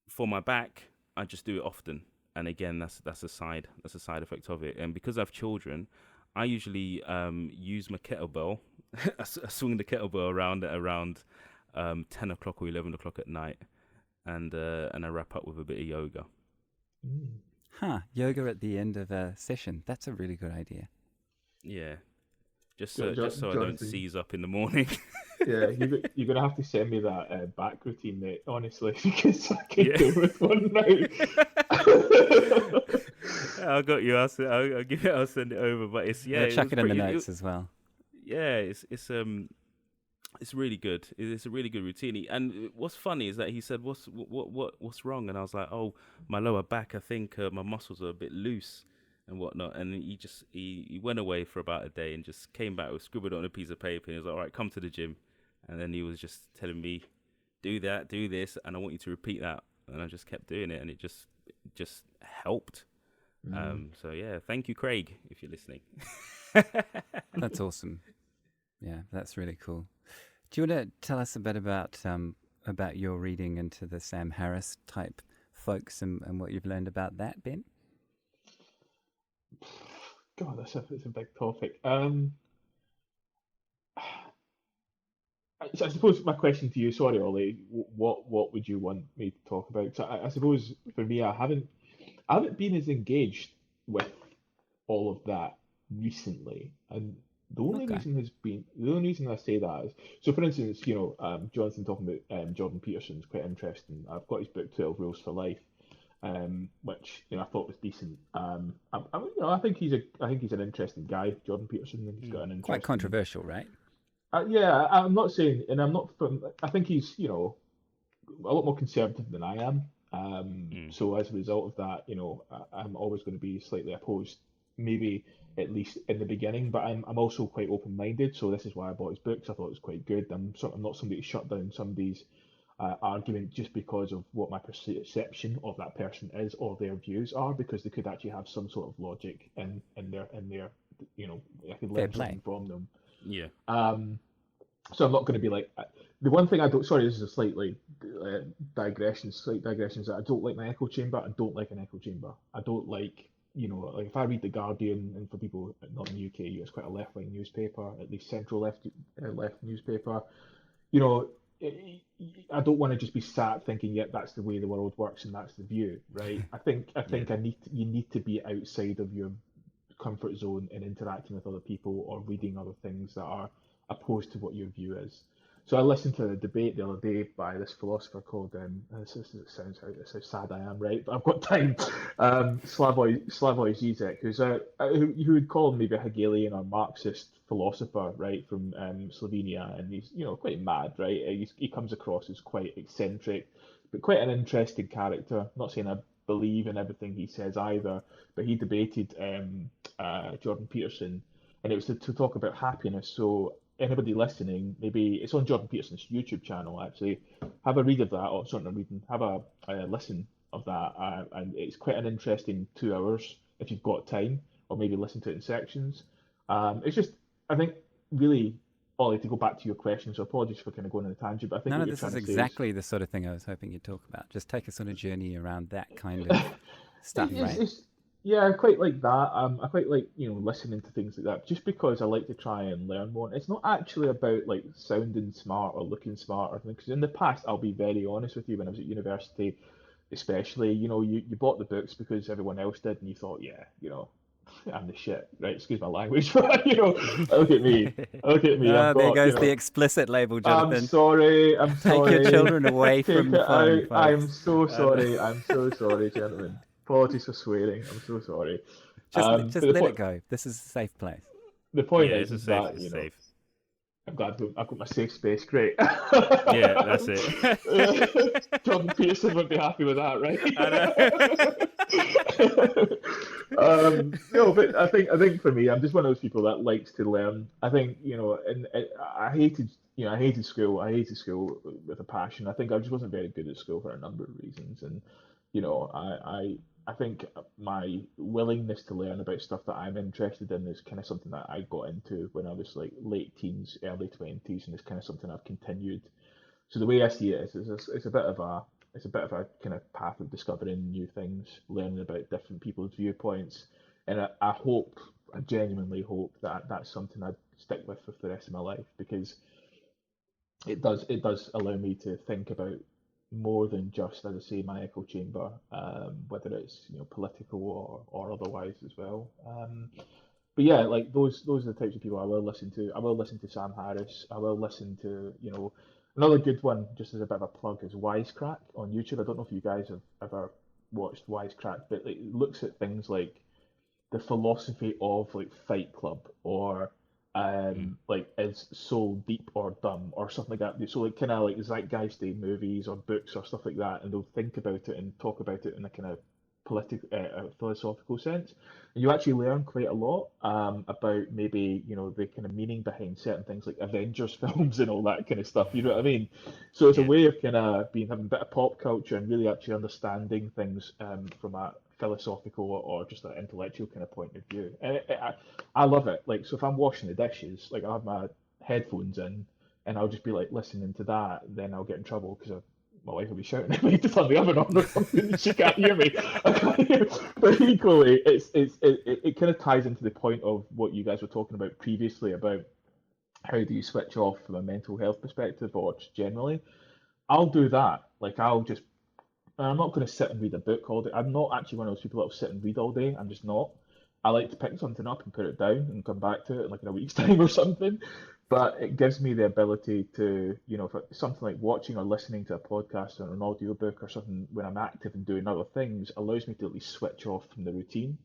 Speaker 1: for my back, I just do it often, and again, that's a side effect of it. And because I have children, I usually use my kettlebell. I swing the kettlebell around at around 10 o'clock or 11 o'clock at night. And I wrap up with a bit of yoga.
Speaker 2: Yoga at the end of a session. That's a really good idea.
Speaker 1: Yeah, just so I don't
Speaker 3: Jonathan,
Speaker 1: seize up in the morning.
Speaker 3: yeah, you're gonna have to send me that back routine, mate. Honestly, because I could
Speaker 1: Yeah.
Speaker 3: do with one now.
Speaker 1: I got you. I'll give it. I'll send it over. But it's yeah,
Speaker 2: We'll
Speaker 1: it
Speaker 2: chuck
Speaker 1: was
Speaker 2: it in the
Speaker 1: pretty.
Speaker 2: notes as well.
Speaker 1: Yeah, it's really good. It's a really good routine. And what's funny is that he said, "What's wrong?" And I was like, "Oh, my lower back. I think my muscles are a bit loose and whatnot." And he went away for about a day and just came back with scribbled on a piece of paper. And he was like, "All right, come to the gym." And then he was just telling me, "Do that, do this, and I want you to repeat that." And I just kept doing it, and it just helped. So yeah, thank you, Craig, if you're listening.
Speaker 2: That's awesome. Yeah, that's really cool. Do you want to tell us a bit about your reading into the Sam Harris type folks and what you've learned about that, Ben?
Speaker 3: God, that's a big topic. So I suppose my question to you, sorry, Ollie, what would you want me to talk about? So I suppose for me, I haven't been as engaged with all of that recently, and
Speaker 2: Okay.
Speaker 3: the only reason I say that is, so for instance, Jonathan talking about Jordan Peterson is quite interesting. I've got his book 12 Rules for Life, which I thought was decent. I think he's an interesting guy, Jordan Peterson. I think he's got an
Speaker 2: Quite
Speaker 3: interesting.
Speaker 2: controversial, right?
Speaker 3: Yeah, I'm not saying, and I'm not from. I think he's a lot more conservative than I am.
Speaker 1: Mm.
Speaker 3: So as a result of that, I'm always going to be slightly opposed, maybe at least in the beginning. But I'm also quite open-minded, so this is why I bought his books. I thought it was quite good. I'm not somebody to shut down somebody's argument just because of what my perception of that person is or their views are, because they could actually have some sort of logic in their I could
Speaker 2: Fair
Speaker 3: learn
Speaker 2: play.
Speaker 3: something from them.
Speaker 1: Yeah.
Speaker 3: So I'm not going to be like the one thing I don't. Sorry, this is a slight digression. Is that I don't like my echo chamber. I don't like an echo chamber. I don't like like if I read the Guardian, and for people not in the UK, it's quite a left wing newspaper, at least central left newspaper. You know, I don't want to just be sat thinking, yep, that's the way the world works and that's the view, right? I think
Speaker 1: Yeah.
Speaker 3: you need to be outside of your comfort zone and interacting with other people or reading other things that are opposed to what your view is. So I listened to a debate the other day by this philosopher called sounds how sad I am, right? But I've got time. Slavoj Zizek, who would call him maybe a Hegelian or Marxist philosopher, right, from Slovenia, and he's quite mad, right? He comes across as quite eccentric, but quite an interesting character. I'm not saying I believe in everything he says either, but he debated Jordan Peterson, and it was to talk about happiness. So anybody listening, maybe it's on Jordan Peterson's YouTube channel. Actually, have a read of that, or sorry, not reading, have a listen of that, and it's quite an interesting 2 hours if you've got time, or maybe listen to it in sections. It's just, I think, really, Ollie, to go back to your question. So apologies for kind of going on a tangent, but I think
Speaker 2: No,
Speaker 3: what you're
Speaker 2: this
Speaker 3: trying
Speaker 2: is
Speaker 3: to say is
Speaker 2: exactly the sort of thing I was hoping you'd talk about. Just take us on a journey around that kind of stuff,
Speaker 3: It's,
Speaker 2: right?
Speaker 3: it's yeah, I quite like that. I quite like listening to things like that, just because I like to try and learn more. It's not actually about like sounding smart or looking smart or anything. Because in the past, I'll be very honest with you, when I was at university, especially, you bought the books because everyone else did, and you thought, yeah, I'm the shit, right? Excuse my language, but look at me. I've
Speaker 2: Oh, there
Speaker 3: got,
Speaker 2: goes the explicit label,
Speaker 3: I'm
Speaker 2: Jonathan.
Speaker 3: sorey. I'm
Speaker 2: Take your
Speaker 3: sorry.
Speaker 2: children away
Speaker 3: Take
Speaker 2: from
Speaker 3: it
Speaker 2: the phone,
Speaker 3: out. I'm
Speaker 2: folks.
Speaker 3: so
Speaker 1: And,
Speaker 3: sorry. I'm so sorry, gentlemen. Apologies for swearing. I'm so sorry. But
Speaker 2: Just let it go. This is a safe place.
Speaker 3: the point
Speaker 1: yeah,
Speaker 3: is that
Speaker 1: it's safe.
Speaker 3: I'm glad I've got my safe space. Great.
Speaker 1: Yeah, that's it.
Speaker 3: Jordan Peterson would be happy with that,
Speaker 1: I know.
Speaker 3: right? No, but I think for me, I'm just one of those people that likes to learn. I think and I hated school. I hated school with a passion. I think I just wasn't very good at school for a number of reasons, and I think my willingness to learn about stuff that I'm interested in is kind of something that I got into when I was like late teens, early 20s, and it's kind of something I've continued. So the way I see it is it's a bit of a kind of path of discovering new things, learning about different people's viewpoints, and I genuinely hope that that's something I'd stick with the rest of my life, because it does allow me to think about more than just, as I say, my echo chamber, whether it's political or otherwise as well. But but yeah, like those are the types of people I will listen to. I will listen to Sam Harris. I will listen to, another good one, just as a bit of a plug, is Wisecrack on YouTube. I don't know if you guys have ever watched Wisecrack, but like, it looks at things like the philosophy of like Fight Club, or
Speaker 1: Mm.
Speaker 3: like is Soul deep or dumb or something like that. So like kind of like zeitgeisty movies or books or stuff like that, and they'll think about it and talk about it in a kind of political, philosophical sense. And you actually learn quite a lot about maybe the kind of meaning behind certain things like Avengers films and all that kind of stuff. You know what I mean? So it's a
Speaker 1: Yeah.
Speaker 3: way of kind of being having a bit of pop culture and really actually understanding things from a philosophical or just an intellectual kind of point of view. And I love it. Like, so if I'm washing the dishes, like I have my headphones in and I'll just be like listening to that, then I'll get in trouble because my wife will be shouting at me to turn the oven on or something and she can't hear me. But equally, it kind of ties into the point of what you guys were talking about previously about how do you switch off from a mental health perspective or just generally. I'll do that. Like I'll just I'm not going to sit and read a book all day. I'm not actually one of those people that will sit and read all day. I'm just not. I like to pick something up and put it down and come back to it in like in a week's time or something. But it gives me the ability to, for something like watching or listening to a podcast or an audiobook or something when I'm active and doing other things, allows me to at least switch off from the routine,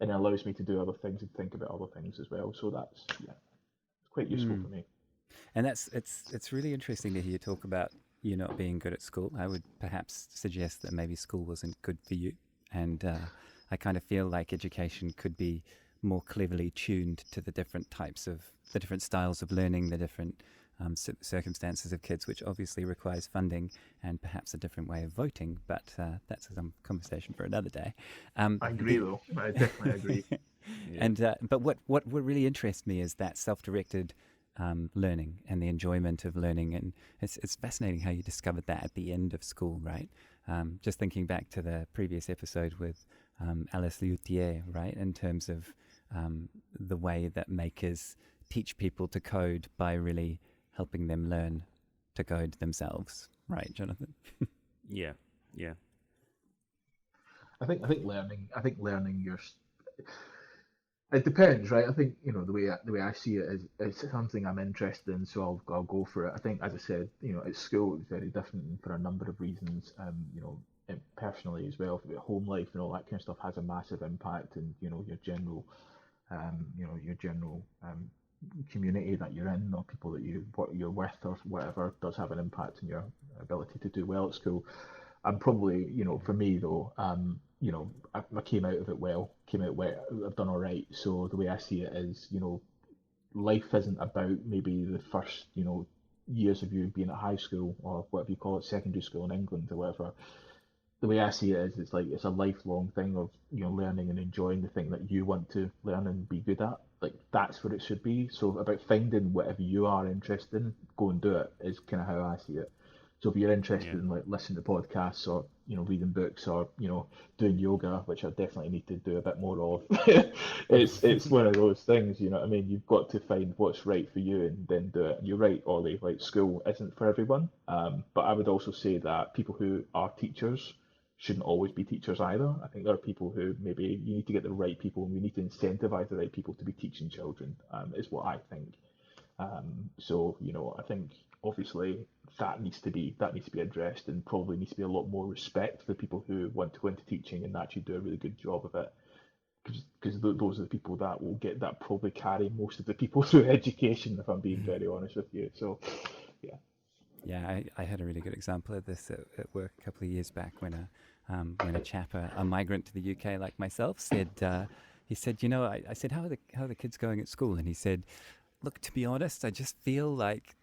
Speaker 3: and it allows me to do other things and think about other things as well. So that's, yeah, it's quite useful
Speaker 2: Mm.
Speaker 3: for me.
Speaker 2: And it's really interesting to hear you talk about you not being good at school. I would perhaps suggest that maybe school wasn't good for you, and I kind of feel like education could be more cleverly tuned to the different styles of learning, the different circumstances of kids, which obviously requires funding and perhaps a different way of voting. But that's some conversation for another day.
Speaker 3: I agree, though. I definitely agree.
Speaker 1: Yeah.
Speaker 2: And but what really interests me is that self-directed learning and the enjoyment of learning, and it's fascinating how you discovered that at the end of school, right? Just thinking back to the previous episode with Alice Luthier, right, in terms of the way that makers teach people to code by really helping them learn to code themselves, right, Jonathan?
Speaker 1: Yeah. Yeah.
Speaker 3: I think learning your it depends, right? I think the way I see it is it's something I'm interested in, so I'll go for it. I think, as I said, at school it's very different for a number of reasons. And personally as well, for home life and all that kind of stuff has a massive impact, and your general community that you're in, or people that what you're with or whatever, does have an impact on your ability to do well at school. I'm probably, for me though, I came out of it well, came out well, I've done all right. So the way I see it is, life isn't about maybe the first, years of you being at high school or whatever you call it, secondary school in England or whatever. The way I see it is, it's like it's a lifelong thing of learning and enjoying the thing that you want to learn and be good at. Like that's what it should be. So about finding whatever you are interested in, go and do it is kind of how I see it. So if you're interested
Speaker 1: Yeah.
Speaker 3: in like listening to podcasts or reading books or doing yoga, which I definitely need to do a bit more of, it's one of those things. You know what I mean? You've got to find what's right for you and then do it. And you're right, Ollie. Like school isn't for everyone. But I would also say that people who are teachers shouldn't always be teachers either. I think there are people who maybe you need to get the right people, and we need to incentivize the right people to be teaching children. Is what I think. So I think obviously that needs to be addressed, and probably needs to be a lot more respect for the people who want to go into teaching and actually do a really good job of it. Because those are the people that probably carry most of the people through education, if I'm being very honest with you. So, yeah.
Speaker 2: Yeah, I had a really good example of this at work a couple of years back when a chap, a migrant to the UK like myself, said he said, I said, how are the kids going at school? And he said, look, to be honest, I just feel like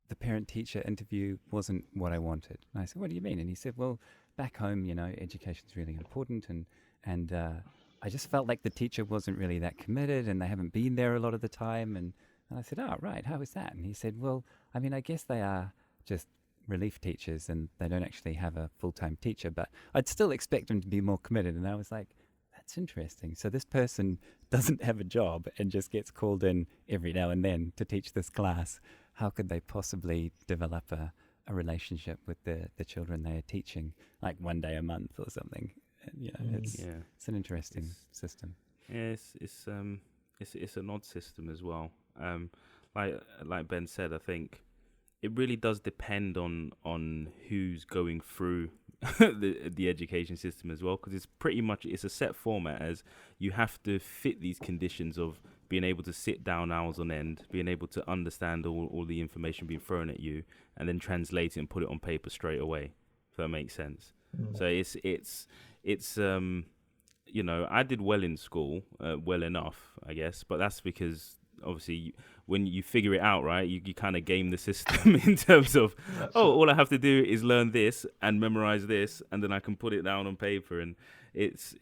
Speaker 2: the parent-teacher interview wasn't what I wanted. And I said, what do you mean? And he said, well, back home, education's really important, and I just felt like the teacher wasn't really that committed, and they haven't been there a lot of the time. And I said, oh, right, how is that? And he said, well, I mean, I guess they are just relief teachers, and they don't actually have a full-time teacher, but I'd still expect them to be more committed. And I was like, that's interesting. So this person doesn't have a job and just gets called in every now and then to teach this class. How could they possibly develop a relationship with the children they are teaching, like one day a month or something? And,
Speaker 3: Mm.
Speaker 2: it's an interesting system.
Speaker 1: Yeah, it's it's an odd system as well. Like Ben said, I think it really does depend on who's going through the education system as well, because it's a set format, as you have to fit these conditions of being able to sit down hours on end, being able to understand all the information being thrown at you, and then translate it and put it on paper straight away, if that makes sense. So it's I did well in school, well enough, I guess, but that's because obviously when you figure it out, right, you kind of game the system in terms of, all I have to do is learn this and memorize this, and then I can put it down on paper, and it's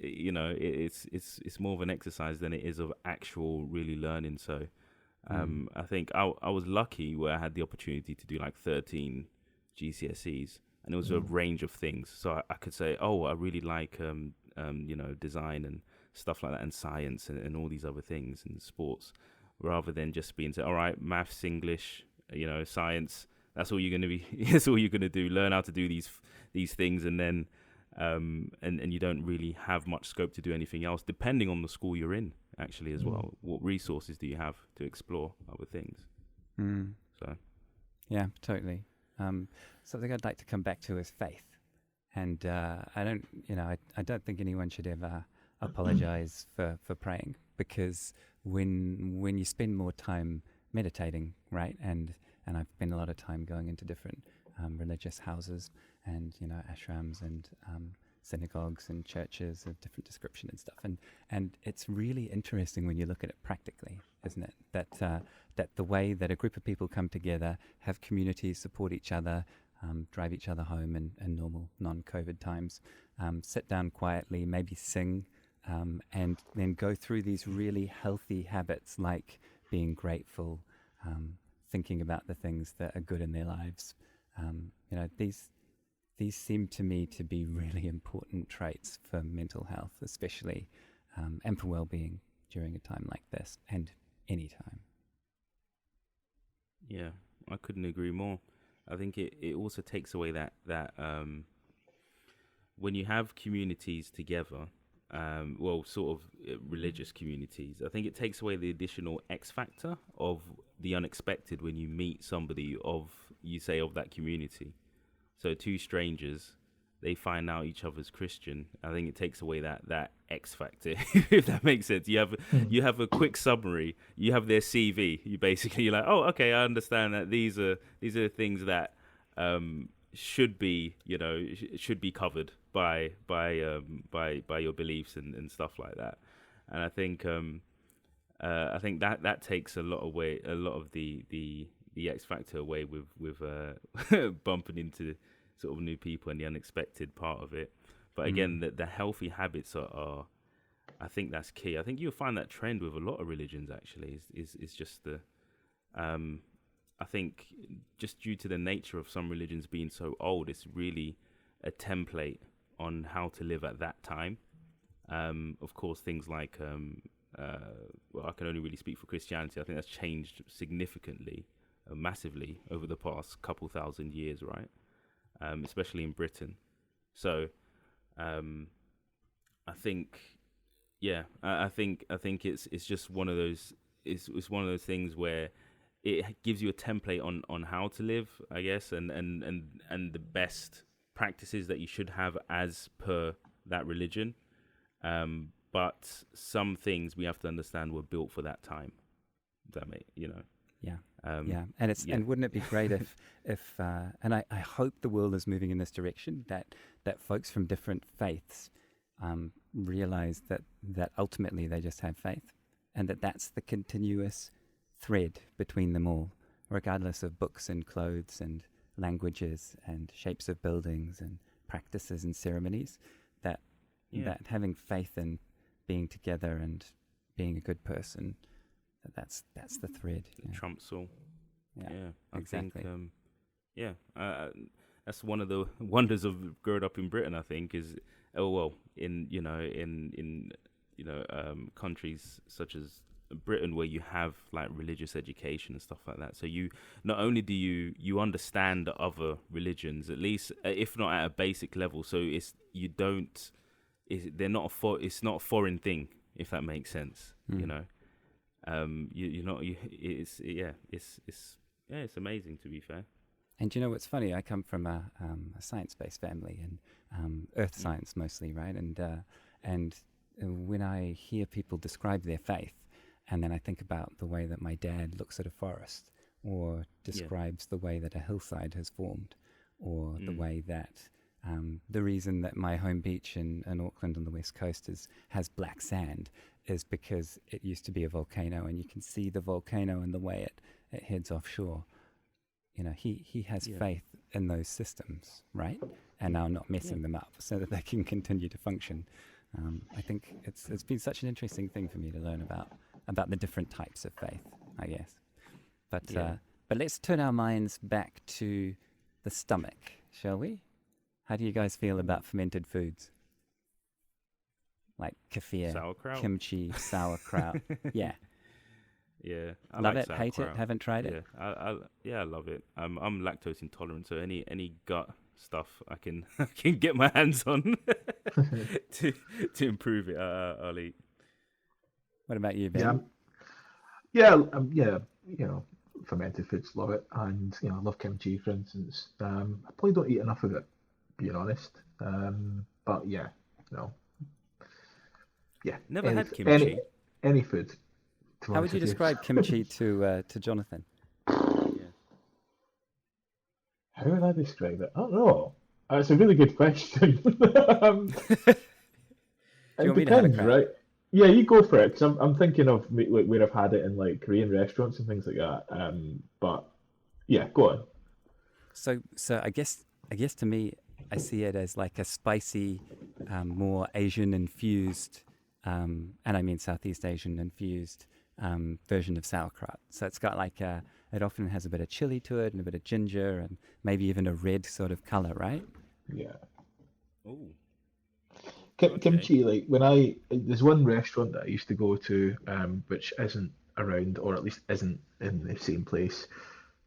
Speaker 1: more of an exercise than it is of actual really learning. So I think I was lucky where I had the opportunity to do like 13 GCSEs, and it was a range of things. So I could say, I really like design and stuff like that, and science and all these other things, and sports, rather than just being all right, maths, English, science. That's all you're gonna be. That's all you're gonna do. Learn how to do these things, and then and you don't really have much scope to do anything else, depending on the school you're in, actually, as well. What resources do you have to explore other things? So,
Speaker 2: yeah, totally. Something I'd like to come back to is faith, and I don't think anyone should ever apologize for praying, because when you spend more time meditating, right, and I've spent a lot of time going into different religious houses and ashrams and synagogues and churches of different description and stuff, and it's really interesting when you look at it practically, isn't it? That the way that a group of people come together, have communities, support each other, drive each other home in normal non-COVID times, sit down quietly, maybe sing, and then go through these really healthy habits like being grateful, thinking about the things that are good in their lives. These seem to me to be really important traits for mental health, especially, and for well-being during a time like this and any time.
Speaker 1: Yeah, I couldn't agree more. I think it also takes away that when you have communities together, sort of religious communities, I think it takes away the additional X factor of the unexpected when you meet somebody of that community. So two strangers, they find out each other's Christian. I think it takes away that X factor, if that makes sense. You have a quick summary. You have their CV. You're like, oh, okay, I understand that these are the things that should be covered by your beliefs and stuff like that. And I think that takes a lot of the X factor away with bumping into sort of new people and the unexpected part of it. But again, the healthy habits are I think that's key. I think you'll find that trend with a lot of religions, actually, is just the I think just due to the nature of some religions being so old, it's really a template on how to live at that time. Of course, things like I can only really speak for Christianity. I think that's changed significantly, massively over the past couple thousand years, right? Especially in Britain. So, I think, I think it's just one of those. It's one of those things where it gives you a template on how to live, I guess, and the best practices that you should have as per that religion. But some things we have to understand were built for that time. That may,
Speaker 2: Yeah. And wouldn't it be great if and I hope the world is moving in this direction, that folks from different faiths realize that ultimately they just have faith, and that's the continuous thread between them all, regardless of books and clothes and languages and shapes of buildings and practices and ceremonies, that having faith in being together and being a good person, that's the thread.
Speaker 1: Trumps all. Yeah, I
Speaker 2: exactly.
Speaker 1: think, that's one of the wonders of growing up in Britain, I think, is, in countries such as Britain, where you have like religious education and stuff like that. So you not only do you understand the other religions, at least if not at a basic level. So it's not a foreign thing, if that makes sense. It's amazing, to be fair.
Speaker 2: And you know what's funny? I come from a science-based family and earth
Speaker 1: Mm.
Speaker 2: science mostly, right? And when I hear people describe their faith, and then I think about the way that my dad looks at a forest, or
Speaker 1: Yeah.
Speaker 2: describes the way that a hillside has formed, or the
Speaker 1: Mm.
Speaker 2: way that the reason that my home beach in Auckland on the west coast has black sand is because it used to be a volcano, and you can see the volcano and the way it heads offshore. You know, he has
Speaker 1: Yeah.
Speaker 2: faith in those systems, right? And now not
Speaker 1: Yeah.
Speaker 2: messing them up so that they can continue to function. I think it's been such an interesting thing for me to learn about the different types of faith, I guess. But
Speaker 1: Yeah.
Speaker 2: but let's turn our minds back to the stomach, shall we? How do you guys feel about fermented foods? Like kefir,
Speaker 1: Sauerkraut.
Speaker 2: kimchi, sauerkraut. Yeah.
Speaker 1: Yeah. I
Speaker 2: Love
Speaker 1: like
Speaker 2: it, hate it,
Speaker 1: sauerkraut.
Speaker 2: haven't tried
Speaker 1: Yeah.
Speaker 2: it.
Speaker 1: I love it. I'm lactose intolerant, so any gut stuff I can I can get my hands on to improve it. I'll eat.
Speaker 2: What about you, Ben?
Speaker 3: Yeah, yeah. You know, fermented foods, love it, and I love kimchi, for instance. I probably don't eat enough of it, being honest. But yeah, you know, yeah.
Speaker 1: Never
Speaker 3: Any
Speaker 1: had
Speaker 3: any
Speaker 1: kimchi.
Speaker 3: any food, to be
Speaker 2: How
Speaker 3: honest
Speaker 2: would you
Speaker 3: with you.
Speaker 2: describe kimchi to Jonathan?
Speaker 1: Yeah.
Speaker 3: How would I describe it? I don't know. It's a really good question. Um,
Speaker 2: Do you
Speaker 3: it
Speaker 2: want me to have a
Speaker 3: depends,
Speaker 2: crack?
Speaker 3: right? Yeah, you go for it, because I'm thinking of like where I've had it in like Korean restaurants and things like that. But yeah, go on.
Speaker 2: So I guess to me, I see it as like a spicy, more Asian infused, and I mean Southeast Asian infused version of sauerkraut. So it's got like it often has a bit of chili to it and a bit of ginger and maybe even a red sort of color, right?
Speaker 3: Yeah.
Speaker 1: Oh. Okay.
Speaker 3: Kimchi, like there's one restaurant that I used to go to, which isn't around, or at least isn't in the same place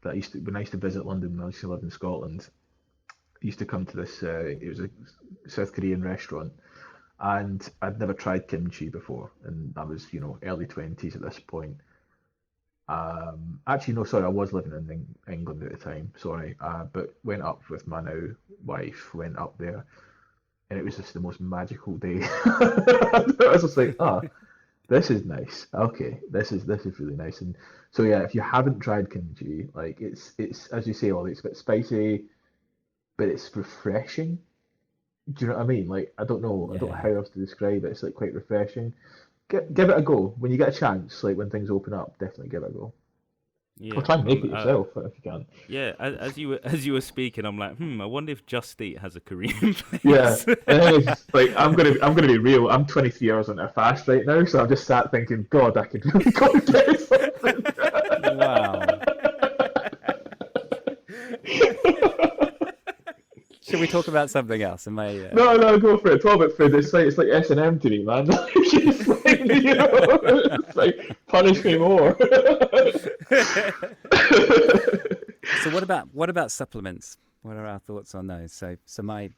Speaker 3: that I used to, when I used to visit London when I used to live in Scotland. I used to come to this, it was a South Korean restaurant, and I'd never tried kimchi before, and I was, early 20s at this point. Actually, no, sorry, I was living in England at the time, sorry, but went up with my now wife, went up there, and it was just the most magical day. I was just like, this is nice. Okay, this is really nice. And so yeah, if you haven't tried kimchi, like it's as you say, Ollie, it's a bit spicy, but it's refreshing. Do you know what I mean? Like I don't know
Speaker 2: Yeah.
Speaker 3: how else to describe it. It's like quite refreshing. Give it a go when you get a chance. Like when things open up, definitely give it a go. Or
Speaker 1: Yeah.
Speaker 3: try and make it yourself if you can.
Speaker 1: Yeah. As you were speaking, I'm like, I wonder if Just Eat has a Korean
Speaker 3: Yeah,
Speaker 1: place.
Speaker 3: and then it's like I'm gonna be real. I'm 23 hours on a fast right now, so I've just sat thinking, God, I could really go and get something.
Speaker 2: Wow. Should we talk about something else? Am I?
Speaker 3: No, no, go for it. Talk about food. It's like S&M to me, man. It's like, it's like punish me more.
Speaker 2: So what about supplements? What are our thoughts on those? So my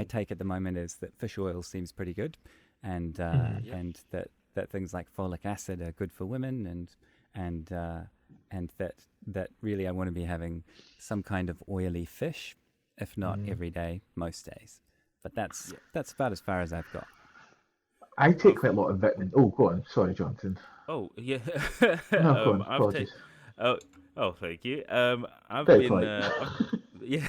Speaker 2: take at the moment is that fish oil seems pretty good, and
Speaker 1: Yeah.
Speaker 2: and that things like folic acid are good for women, and that really I want to be having some kind of oily fish, if not every day, most days. But that's
Speaker 1: Yeah.
Speaker 2: that's about as far as I've got.
Speaker 3: I
Speaker 1: Oh,
Speaker 3: take quite a lot of vitamin. Oh, go on. Sorry, Jonathan.
Speaker 1: oh yeah.
Speaker 3: No, go on.
Speaker 1: I've taken.
Speaker 3: Apologies.
Speaker 1: Oh, oh, thank you. I've
Speaker 3: Very
Speaker 1: been.
Speaker 3: polite.
Speaker 1: Yeah.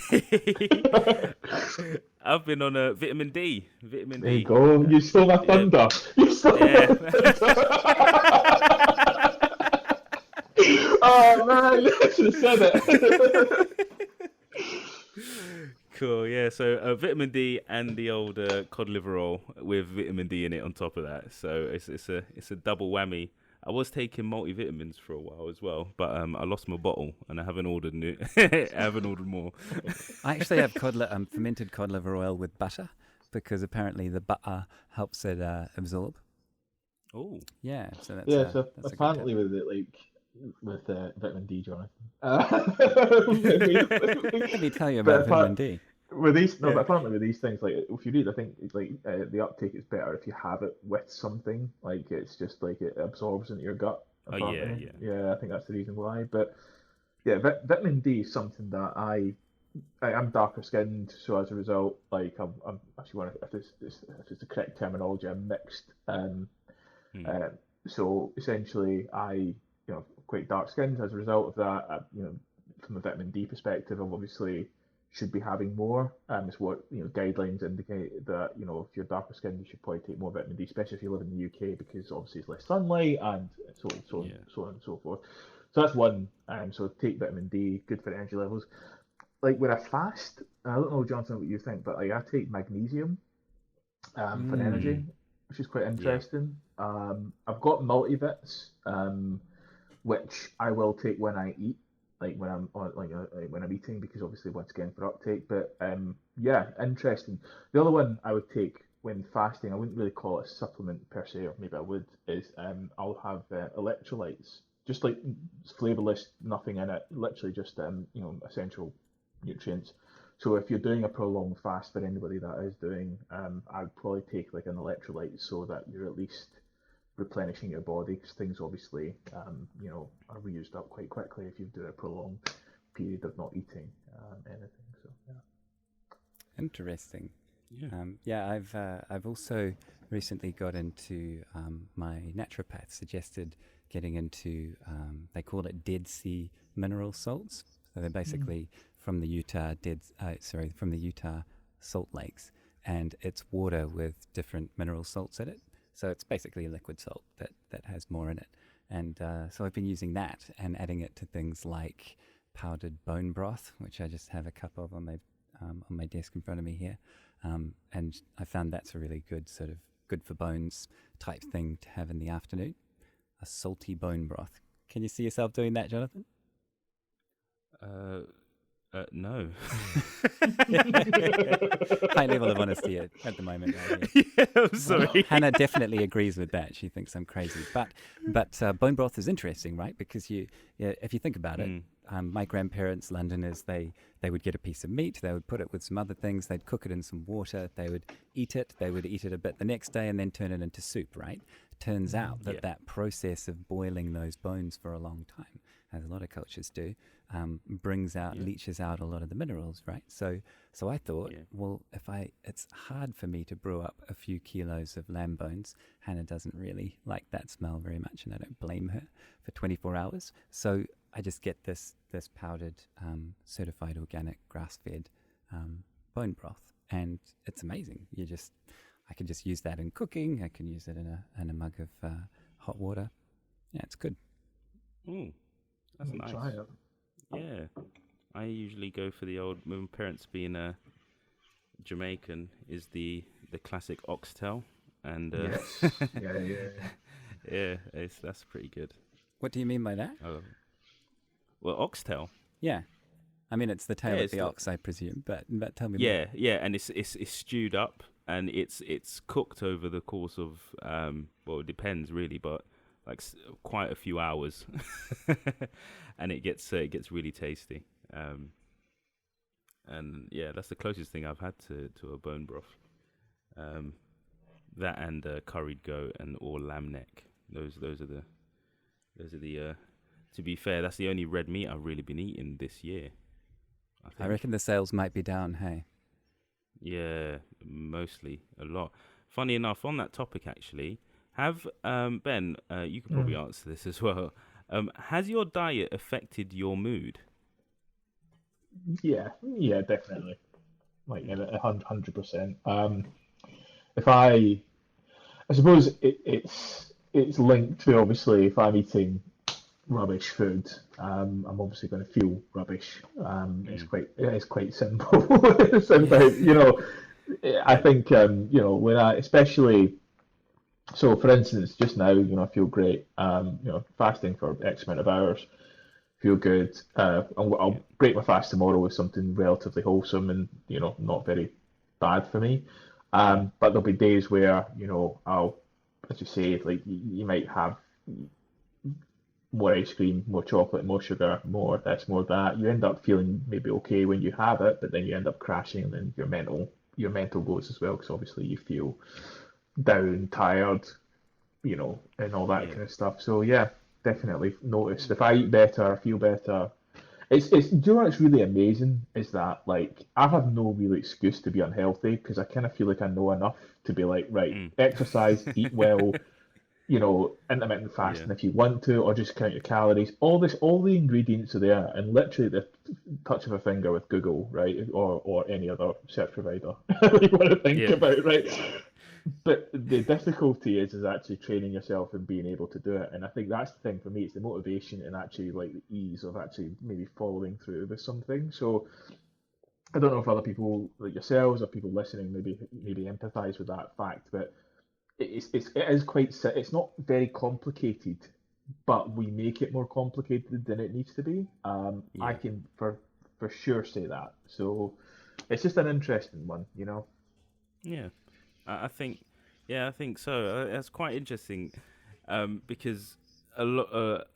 Speaker 1: I've been on a vitamin D. Vitamin
Speaker 3: There you
Speaker 1: D.
Speaker 3: go. You stole my
Speaker 1: Yeah.
Speaker 3: thunder. You stole my
Speaker 1: Yeah.
Speaker 3: thunder. Oh man, I should have said it.
Speaker 1: Cool. Yeah. So vitamin D and the old cod liver oil with vitamin D in it on top of that. So it's a double whammy. I was taking multivitamins for a while as well, but I lost my bottle and I haven't ordered new. I haven't ordered more.
Speaker 2: I actually have fermented cod liver oil with butter because apparently the butter helps it absorb.
Speaker 1: Oh.
Speaker 2: Yeah, so
Speaker 3: Yeah, so
Speaker 2: that's a good tip.
Speaker 3: apparently with it, like with vitamin D, Jonathan.
Speaker 2: Let me tell you
Speaker 3: But
Speaker 2: about vitamin D.
Speaker 3: with these, no, but
Speaker 1: Yeah.
Speaker 3: apparently with these things, like if you read, I think it's like the uptake is better if you have it with something. Like it's just like it absorbs into your gut.
Speaker 1: Oh yeah,
Speaker 3: apparently.
Speaker 1: yeah.
Speaker 3: Yeah, I think that's the reason why. But yeah, vitamin D is something that I'm darker skinned, so as a result, like I'm actually one if it's the correct terminology, I'm mixed.
Speaker 1: Hmm.
Speaker 3: Uh, so essentially, quite dark skinned. As a result of that, from a vitamin D perspective, I obviously should be having more. It's what guidelines indicate that if you're darker skinned, you should probably take more vitamin D, especially if you live in the UK, because obviously it's less sunlight and
Speaker 1: Yeah.
Speaker 3: so on and so forth. So that's one. So take vitamin D, good for energy levels. Like when I fast, I don't know, Jonathan, what you think, but like I take magnesium for energy,
Speaker 2: Mm.
Speaker 3: which is quite
Speaker 1: Yeah.
Speaker 3: interesting. I've got multivits, which I will take when I eat, like when I'm eating, because obviously once again for uptake. But yeah, interesting. The other one I would take when fasting, I wouldn't really call it a supplement per se, or maybe I would, is I'll have electrolytes, just like flavorless, nothing in it, literally just essential nutrients. So if you're doing a prolonged fast, for anybody that is doing, I'd probably take like an electrolyte so that you're at least replenishing your body, because things obviously are reused up quite quickly if you do a prolonged period of not eating anything. So yeah.
Speaker 2: Interesting.
Speaker 1: Yeah.
Speaker 2: Yeah, I've also recently got into my naturopath suggested getting into they call it Dead Sea mineral salts. So they're basically from the from the Utah salt lakes, and it's water with different mineral salts in it. So it's basically a liquid salt that has more in it. And so I've been using that and adding it to things like powdered bone broth, which I just have a cup of on my desk in front of me here. And I found that's a really good sort of good for bones type thing to have in the afternoon. A salty bone broth. Can you see yourself doing that, Jonathan?
Speaker 1: No.
Speaker 2: High level of honesty at the moment. Right here.
Speaker 1: Yeah, I'm sorry.
Speaker 2: Hannah definitely agrees with that. She thinks I'm crazy. But bone broth is interesting, right? Because if you think about it, my grandparents, Londoners, they would get a piece of meat, they would put it with some other things, they'd cook it in some water, they would eat it a bit the next day and then turn it into soup, right? Turns out that process of boiling those bones for a long time, as a lot of cultures do, leaches out a lot of the minerals, right? So I thought, well, it's hard for me to brew up a few kilos of lamb bones. Hannah doesn't really like that smell very much, and I don't blame her, for 24 hours. So I just get this powdered, certified organic, grass-fed bone broth, and it's amazing. I can just use that in cooking. I can use it in a mug of hot water. Yeah, it's good.
Speaker 1: That's nice.
Speaker 3: Try it.
Speaker 1: Yeah, I usually go for the old. My parents being Jamaican is the classic oxtail, and
Speaker 3: Yes. Yeah.
Speaker 1: that's pretty good.
Speaker 2: What do you mean by that?
Speaker 1: Oh, well, oxtail.
Speaker 2: Yeah, I mean it's the tail of
Speaker 1: it's
Speaker 2: the ox, I presume. But tell me
Speaker 1: Yeah,
Speaker 2: more.
Speaker 1: yeah, and it's stewed up, and it's cooked over the course of well, it depends really, but like quite a few hours, and it gets really tasty. And yeah, that's the closest thing I've had to a bone broth. That and curried goat or lamb neck. Those are the. To be fair, that's the only red meat I've really been eating this year.
Speaker 2: I reckon the sales might be down. Hey.
Speaker 1: Yeah, mostly a lot. Funny enough, on that topic actually, have Ben, you could probably answer this as well. Has your diet affected your mood?
Speaker 3: Yeah, definitely. Like 100%. If I suppose it's linked to, obviously, if I'm eating rubbish food, I'm obviously going to feel rubbish. It's quite simple. I think when especially so for instance, just now, I feel great. Fasting for X amount of hours, feel good. I'll break my fast tomorrow with something relatively wholesome and not very bad for me. But there'll be days where I'll, as you say, like you might have more ice cream, more chocolate, more sugar, more this, more that. You end up feeling maybe okay when you have it, but then you end up crashing, and then your mental goes as well, because obviously you feel down, tired, and all that
Speaker 1: Yeah.
Speaker 3: kind of stuff. So yeah, definitely noticed. If I eat better, I feel better. Do you know what's really amazing is that like I have no real excuse to be unhealthy because I kind of feel like I know enough to be like, right,
Speaker 1: Mm.
Speaker 3: exercise, eat well, intermittent
Speaker 1: Yeah.
Speaker 3: fasting if you want to, or just count your calories. All the ingredients are there, and literally the touch of a finger with Google, right, or any other search provider you want to think
Speaker 1: Yeah.
Speaker 3: about, right? But the difficulty is actually training yourself and being able to do it. And I think that's the thing for me. It's the motivation and actually like the ease of actually maybe following through with something. So I don't know if other people like yourselves or people listening maybe empathize with that fact, but it is quite it's not very complicated, but we make it more complicated than it needs to be. I
Speaker 1: Yeah.
Speaker 3: can for sure say that. So it's just an interesting one, you know.
Speaker 1: Yeah. I think, yeah, I think so. That's quite interesting, because a lot,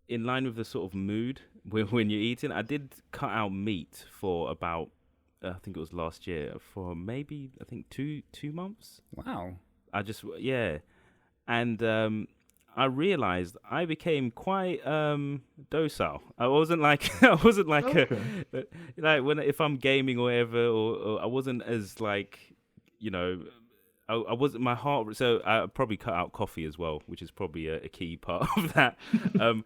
Speaker 1: in line with the sort of mood when you're eating, I did cut out meat for about, I think it was last year, for maybe I think two months.
Speaker 2: Wow.
Speaker 1: I just, yeah, and I realized I became quite docile. I wasn't like I wasn't like a
Speaker 3: Okay.
Speaker 1: like when if I'm gaming or whatever, or I wasn't as like, you know. I wasn't my heart. So I probably cut out coffee as well, which is probably a key part of that. Um,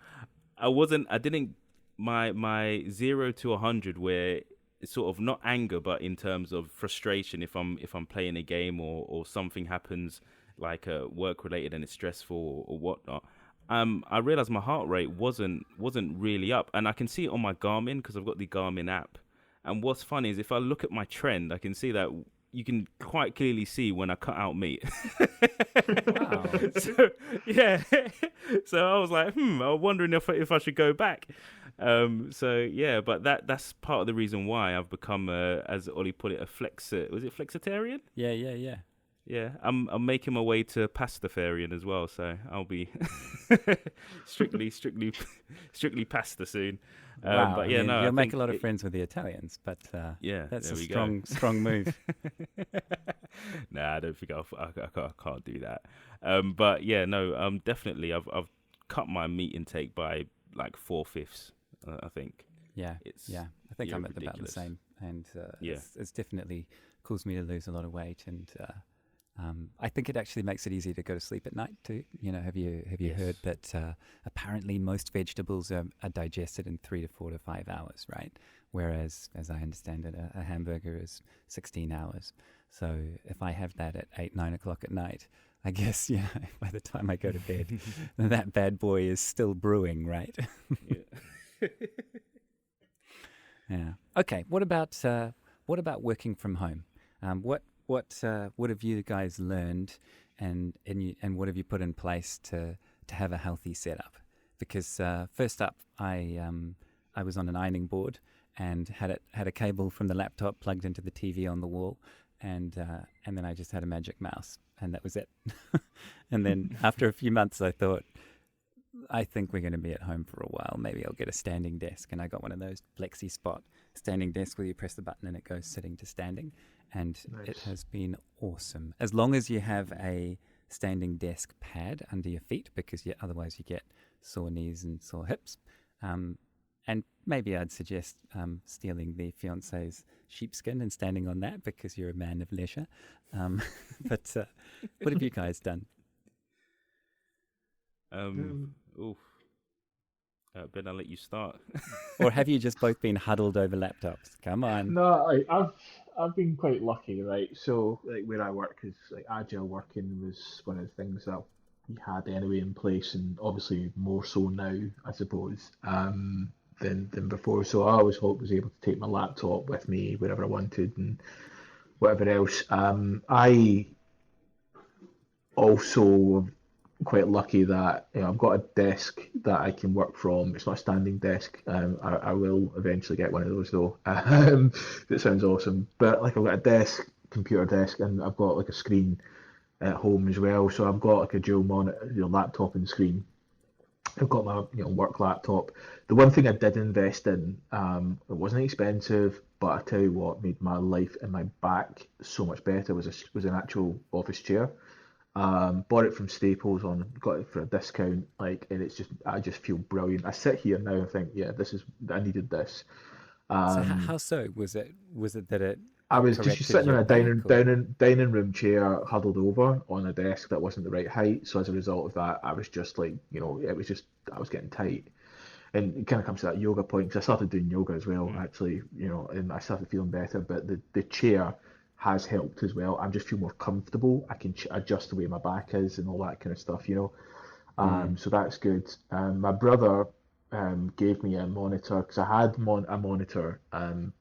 Speaker 1: I wasn't. I didn't. My 0 to 100, where it's sort of not anger, but in terms of frustration. If I'm playing a game or something happens like work related and it's stressful or whatnot. I realized my heart rate wasn't really up, and I can see it on my Garmin because I've got the Garmin app. And what's funny is if I look at my trend, I can see that you can quite clearly see when I cut out meat.
Speaker 2: Wow.
Speaker 1: So yeah, so I was like, I was wondering if I should go back. So yeah, but that's part of the reason why I've become as Ollie put it, was it flexitarian?
Speaker 2: Yeah, yeah, yeah.
Speaker 1: Yeah, I'm making my way to pastafarian as well, so I'll be strictly pasta soon.
Speaker 2: Wow.
Speaker 1: But
Speaker 2: I
Speaker 1: yeah,
Speaker 2: mean,
Speaker 1: no, I
Speaker 2: you'll make
Speaker 1: think
Speaker 2: a lot of friends with the Italians, but
Speaker 1: yeah,
Speaker 2: that's
Speaker 1: there
Speaker 2: a
Speaker 1: we go.
Speaker 2: strong move.
Speaker 1: Nah, I don't think I can't do that. But yeah, no, definitely I've cut my meat intake by like 4/5. I think
Speaker 2: Yeah,
Speaker 1: it's
Speaker 2: yeah. I think I'm at about the
Speaker 1: ridiculous.
Speaker 2: same, and
Speaker 1: Yeah.
Speaker 2: it's definitely caused me to lose a lot of weight, and I think it actually makes it easy to go to sleep at night too. You know, have you
Speaker 1: Yes.
Speaker 2: heard that apparently most vegetables are digested in 3 to 4 to 5 hours, right? Whereas, as I understand it, a hamburger is 16 hours. So if I have that at 8, 9 o'clock at night, I guess, yeah, by the time I go to bed, that bad boy is still brewing, right?
Speaker 1: Yeah.
Speaker 2: Yeah. Okay. What about working from home? What have you guys learned, and what have you put in place to have a healthy setup? Because first up, I was on an ironing board and had a cable from the laptop plugged into the TV on the wall, and then I just had a magic mouse, and that was it. And then after a few months, I thought, I think we're going to be at home for a while. Maybe I'll get a standing desk. And I got one of those Flexi Spot standing desks where you press the button and it goes sitting to standing. And
Speaker 3: Nice.
Speaker 2: it has been awesome. As long as you have a standing desk pad under your feet, because otherwise you get sore knees and sore hips. And maybe I'd suggest stealing the fiance's sheepskin and standing on that because you're a man of leisure. But what have you guys done?
Speaker 1: Oof. Ben, I'll let you start.
Speaker 2: Or have you just both been huddled over laptops? Come on.
Speaker 3: No, I've been quite lucky, right? So like where I work is like agile working was one of the things that we had anyway in place, and obviously more so now, I suppose, than before. So I always was able to take my laptop with me wherever I wanted and whatever else. I also quite lucky that I've got a desk that I can work from. It's not a standing desk. I will eventually get one of those though. That sounds awesome. But like I've got a desk, computer desk, and I've got like a screen at home as well. So I've got like a dual monitor, laptop and screen. I've got my work laptop. The one thing I did invest in, it wasn't expensive, but I tell you what made my life and my back so much better was an actual office chair. Bought it from Staples got it for a discount, like, and I just feel brilliant. I sit here now and think, yeah, I needed this.
Speaker 2: So
Speaker 3: Um,
Speaker 2: how so? Was it that
Speaker 3: I
Speaker 2: it
Speaker 3: was just
Speaker 2: corrected
Speaker 3: sitting in
Speaker 2: your
Speaker 3: a
Speaker 2: back, or?
Speaker 3: dining room chair, huddled over on a desk that wasn't the right height. So as a result of that, I was just like, it was just I was getting tight. And it kind of comes to that yoga point because I started doing yoga as well,
Speaker 1: Mm.
Speaker 3: actually, and I started feeling better. But the chair has helped as well. I just feel more comfortable. I can adjust the way my back is and all that kind of stuff.
Speaker 2: Mm.
Speaker 3: So that's good. My brother gave me a monitor because I had a monitor,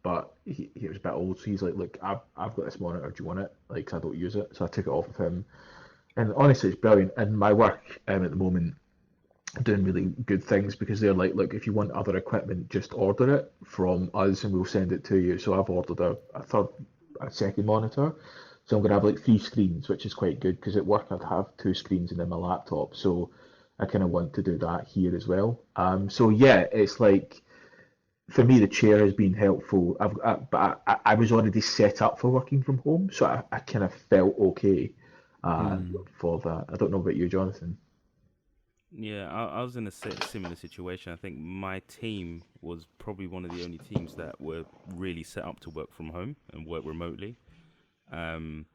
Speaker 3: but he was a bit old, so he's like, "Look, I've got this monitor. Do you want it?" Like, 'cause I don't use it, so I took it off of him. And honestly, it's brilliant. And my work at the moment doing really good things because they're like, look, if you want other equipment, just order it from us and we'll send it to you. So I've ordered a second monitor. So I'm gonna have like three screens, which is quite good because at work I'd have two screens and then my laptop. So I kind of want to do that here as well. So yeah, it's like for me the chair has been helpful. I was already set up for working from home, so I kind of felt okay
Speaker 2: Mm.
Speaker 3: for that. I don't know about you, Jonathan.
Speaker 1: Yeah, I was in a similar situation. I think my team was probably one of the only teams that were really set up to work from home and work remotely. Um,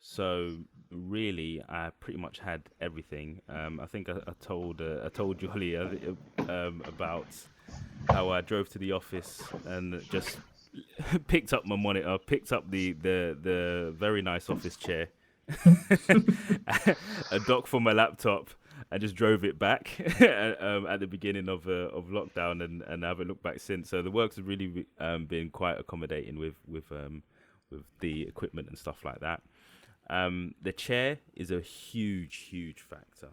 Speaker 1: so really, I pretty much had everything. I think I told Jolly about how I drove to the office and just picked up my monitor, picked up the very nice office chair, a dock for my laptop. I just drove it back at the beginning of lockdown, and I haven't looked back since. So the work's really been quite accommodating with the equipment and stuff like that. The chair is a huge factor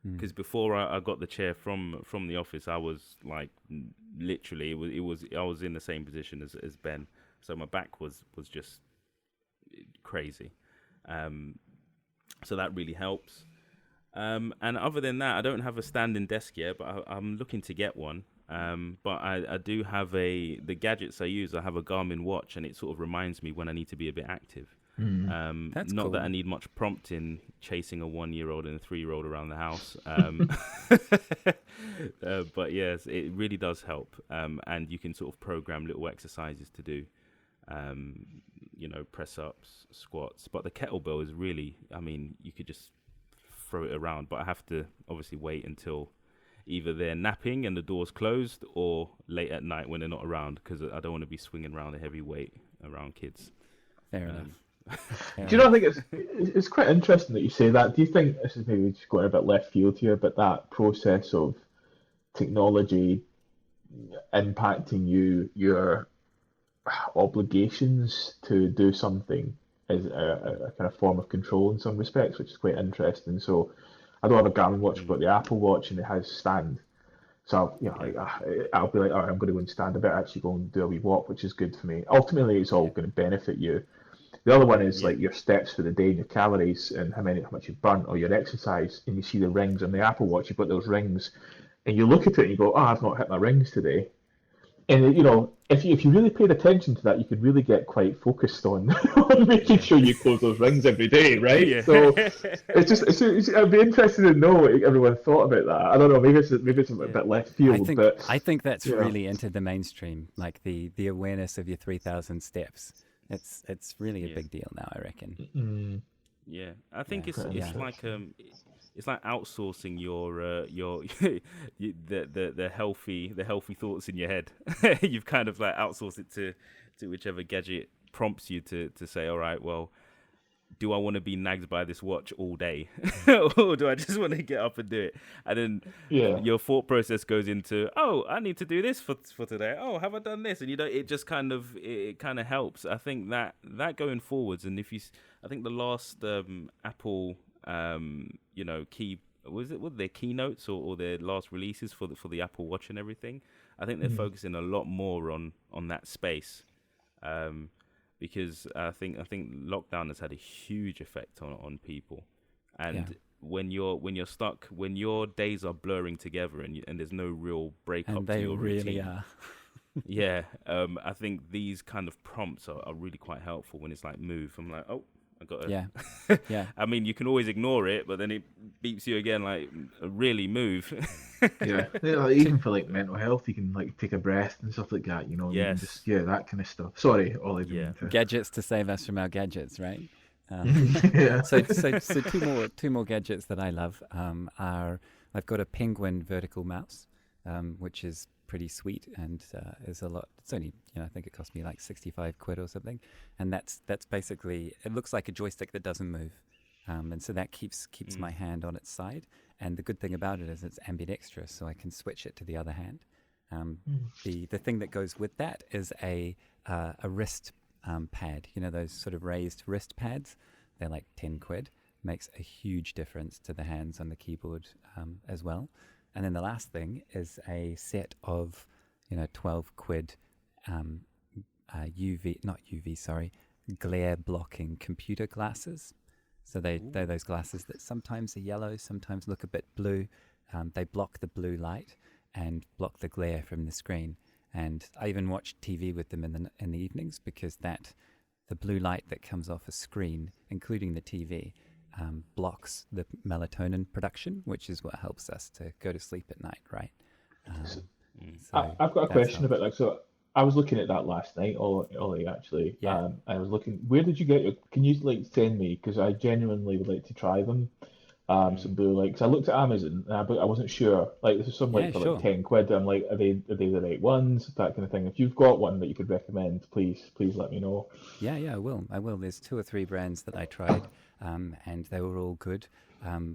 Speaker 2: Mm.
Speaker 1: because before I got the chair from the office, I was like literally it was I was in the same position as Ben, so my back was just crazy. Um, so that really helps. And other than that, I don't have a standing desk yet, but I'm looking to get one. But I do have the gadgets I use. I have a Garmin watch, and it sort of reminds me when I need to be a bit active.
Speaker 3: Mm.
Speaker 2: That's
Speaker 1: Not that I
Speaker 2: cool.
Speaker 1: need much prompting chasing a 1-year-old and a 3-year-old around the house. But yes, it really does help. And you can sort of program little exercises to do. Press ups, squats. But the kettlebell is really, I mean, you could just throw it around, but I have to obviously wait until either they're napping and the door's closed or late at night when they're not around because I don't want to be swinging around a heavy weight around kids.
Speaker 2: Fair
Speaker 1: Um,
Speaker 2: enough. Fair
Speaker 3: Do you know? I
Speaker 2: enough.
Speaker 3: think it's quite interesting that you say that. Do you think this is maybe just going a bit left field here, but that process of technology impacting your obligations to do something is a kind of form of control in some respects, which is quite interesting. So I don't have a Garmin watch,
Speaker 1: mm,
Speaker 3: but the Apple Watch and it has stand. So
Speaker 1: yeah,
Speaker 3: I'll be like, all right, I'm going to go and stand a bit, actually go and do a wee walk, which is good for me. Ultimately, it's all
Speaker 1: yeah,
Speaker 3: going to benefit you. The other one is
Speaker 1: yeah,
Speaker 3: like your steps for the day and your calories and how much you've burnt or your exercise. And you see the rings on the Apple Watch. You've got those rings, and you look at it and you go, "Oh, I've not hit my rings today." And if you really paid attention to that, you could really get quite focused on, on making
Speaker 1: yeah,
Speaker 3: sure you close those rings every day, right?
Speaker 1: yeah,
Speaker 3: So I'd be interested to know what everyone thought about that. I don't know, maybe it's a
Speaker 1: yeah.
Speaker 3: bit left field, but
Speaker 2: I think that's
Speaker 3: you know,
Speaker 2: really entered the mainstream, like the awareness of your 3,000 steps. It's really a
Speaker 1: Yeah.
Speaker 2: big deal now, I reckon.
Speaker 3: mm,
Speaker 1: Yeah, I think
Speaker 2: Yeah,
Speaker 3: quite
Speaker 2: yeah.
Speaker 1: it's like outsourcing your the healthy thoughts in your head. You've kind of like outsourced it to whichever gadget prompts you to say, all right, well, do I want to be nagged by this watch all day, or do I just want to get up and do it? And then
Speaker 3: yeah.
Speaker 1: your thought process goes into, oh, I need to do this for today. Oh, have I done this? And it just it kind of helps. I think that going forwards, and I think the last Apple key was their keynotes or their last releases for the Apple Watch and everything. I think they're
Speaker 3: Mm.
Speaker 1: focusing a lot more on that space. Because I think lockdown has had a huge effect on people,
Speaker 2: Yeah.
Speaker 1: and when you're stuck, when your days are blurring together and there's no real break
Speaker 2: And
Speaker 1: up to
Speaker 2: they
Speaker 1: your
Speaker 2: really
Speaker 1: routine.
Speaker 2: are.
Speaker 1: Yeah, I think these kind of prompts are really quite helpful when it's like move. I'm like, oh, I got to.
Speaker 2: Yeah.
Speaker 1: I mean, you can always ignore it, but then it beeps you again, like, really move.
Speaker 3: Yeah, like, even for like mental health, you can like take a breath and stuff like that. You know, you can just
Speaker 1: Yes.
Speaker 3: that kind of stuff. Sorry, Ollie, didn't
Speaker 1: Yeah.
Speaker 3: mean to.
Speaker 2: Gadgets to save us from our gadgets, right?
Speaker 3: Yeah.
Speaker 2: So two more gadgets that I love are I've got a penguin vertical mouse, which is pretty sweet and is a lot. It's only I think it cost me like 65 quid or something, and that's basically it looks like a joystick that doesn't move, and so that keeps my hand on its side. And the good thing about it is it's ambidextrous, so I can switch it to the other hand. The thing that goes with that is a wrist pad. You know those sort of raised wrist pads. They're like 10 quid. Makes a huge difference to the hands on the keyboard as well. And then the last thing is a set of 12 quid glare blocking computer glasses. So they're those glasses that sometimes are yellow, sometimes look a bit blue. They block the blue light and block the glare from the screen. And I even watch TV with them in the evenings because the blue light that comes off a screen, including the TV, blocks the melatonin production, which is what helps us to go to sleep at night, right?
Speaker 3: So
Speaker 2: So
Speaker 3: I've got a
Speaker 2: that's
Speaker 3: question
Speaker 2: helped.
Speaker 3: about like so. I was looking at that last night, Ollie actually.
Speaker 2: Yeah.
Speaker 3: I was looking. Where did you get your? Can you like send me? Because I genuinely would like to try them. Some blue light. Because I looked at Amazon, but I wasn't sure. Like there's some like
Speaker 2: Yeah,
Speaker 3: for like
Speaker 2: sure.
Speaker 3: 10 quid. I'm like, are they the right ones? That kind of thing. If you've got one that you could recommend, please let me know.
Speaker 2: Yeah, I will. There's two or three brands that I tried, and they were all good.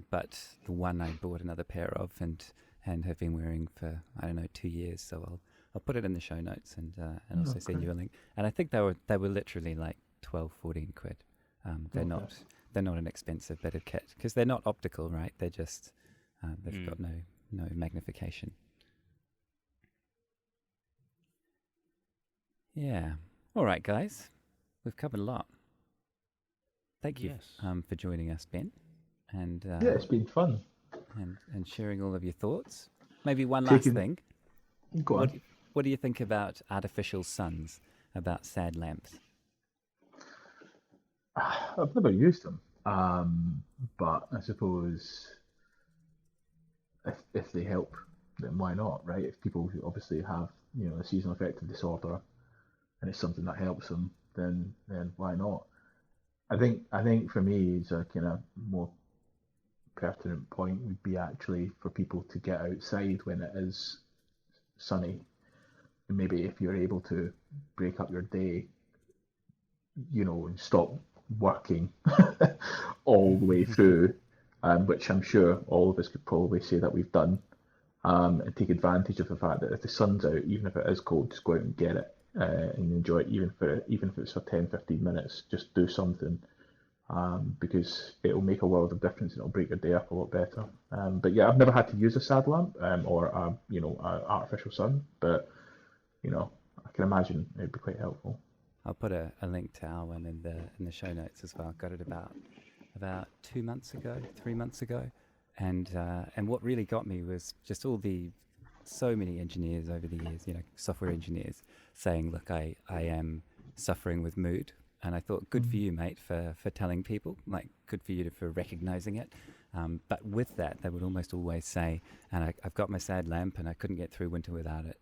Speaker 2: But the one I bought another pair of and have been wearing for, I don't know, 2 years. So I'll put it in the show notes and also send
Speaker 3: Okay.
Speaker 2: you a link. And I think they were literally like 12, 14 quid. They're
Speaker 3: Okay.
Speaker 2: not they're not an expensive bit of kit because they're not optical, right? They're just they've got no magnification. Yeah. All right, guys. We've covered a lot. Thank you
Speaker 1: Yes.
Speaker 2: for joining us, Ben, and
Speaker 3: Yeah, it's been fun.
Speaker 2: and sharing all of your thoughts. Maybe one last
Speaker 3: Taking
Speaker 2: thing.
Speaker 3: Go
Speaker 2: What
Speaker 3: on.
Speaker 2: what do you think about artificial suns? About sad lamps?
Speaker 3: I've never used them, but I suppose if they help, then why not, right? If people who obviously have a seasonal affective disorder and it's something that helps them, then why not? I think for me, it's a kind of more pertinent point would be actually for people to get outside when it is sunny. And maybe if you're able to break up your day, and stop working all the way through, which I'm sure all of us could probably say that we've done, and take advantage of the fact that if the sun's out, even if it is cold, just go out and get it and enjoy it, even if it's for 10, 15 minutes, just do something. Because it'll make a world of difference and it'll break your day up a lot better. But yeah, I've never had to use a sad lamp or a artificial sun, but I can imagine it'd be quite helpful.
Speaker 2: I'll put a link to our one in the show notes as well. Got it about 2 months ago, 3 months ago, and what really got me was just so many engineers over the years, software engineers saying, look, I am suffering with mood. And I thought, good for you, mate, for telling people, like, good for you for recognizing it. But with that, they would almost always say, and I've got my sad lamp and I couldn't get through winter without it.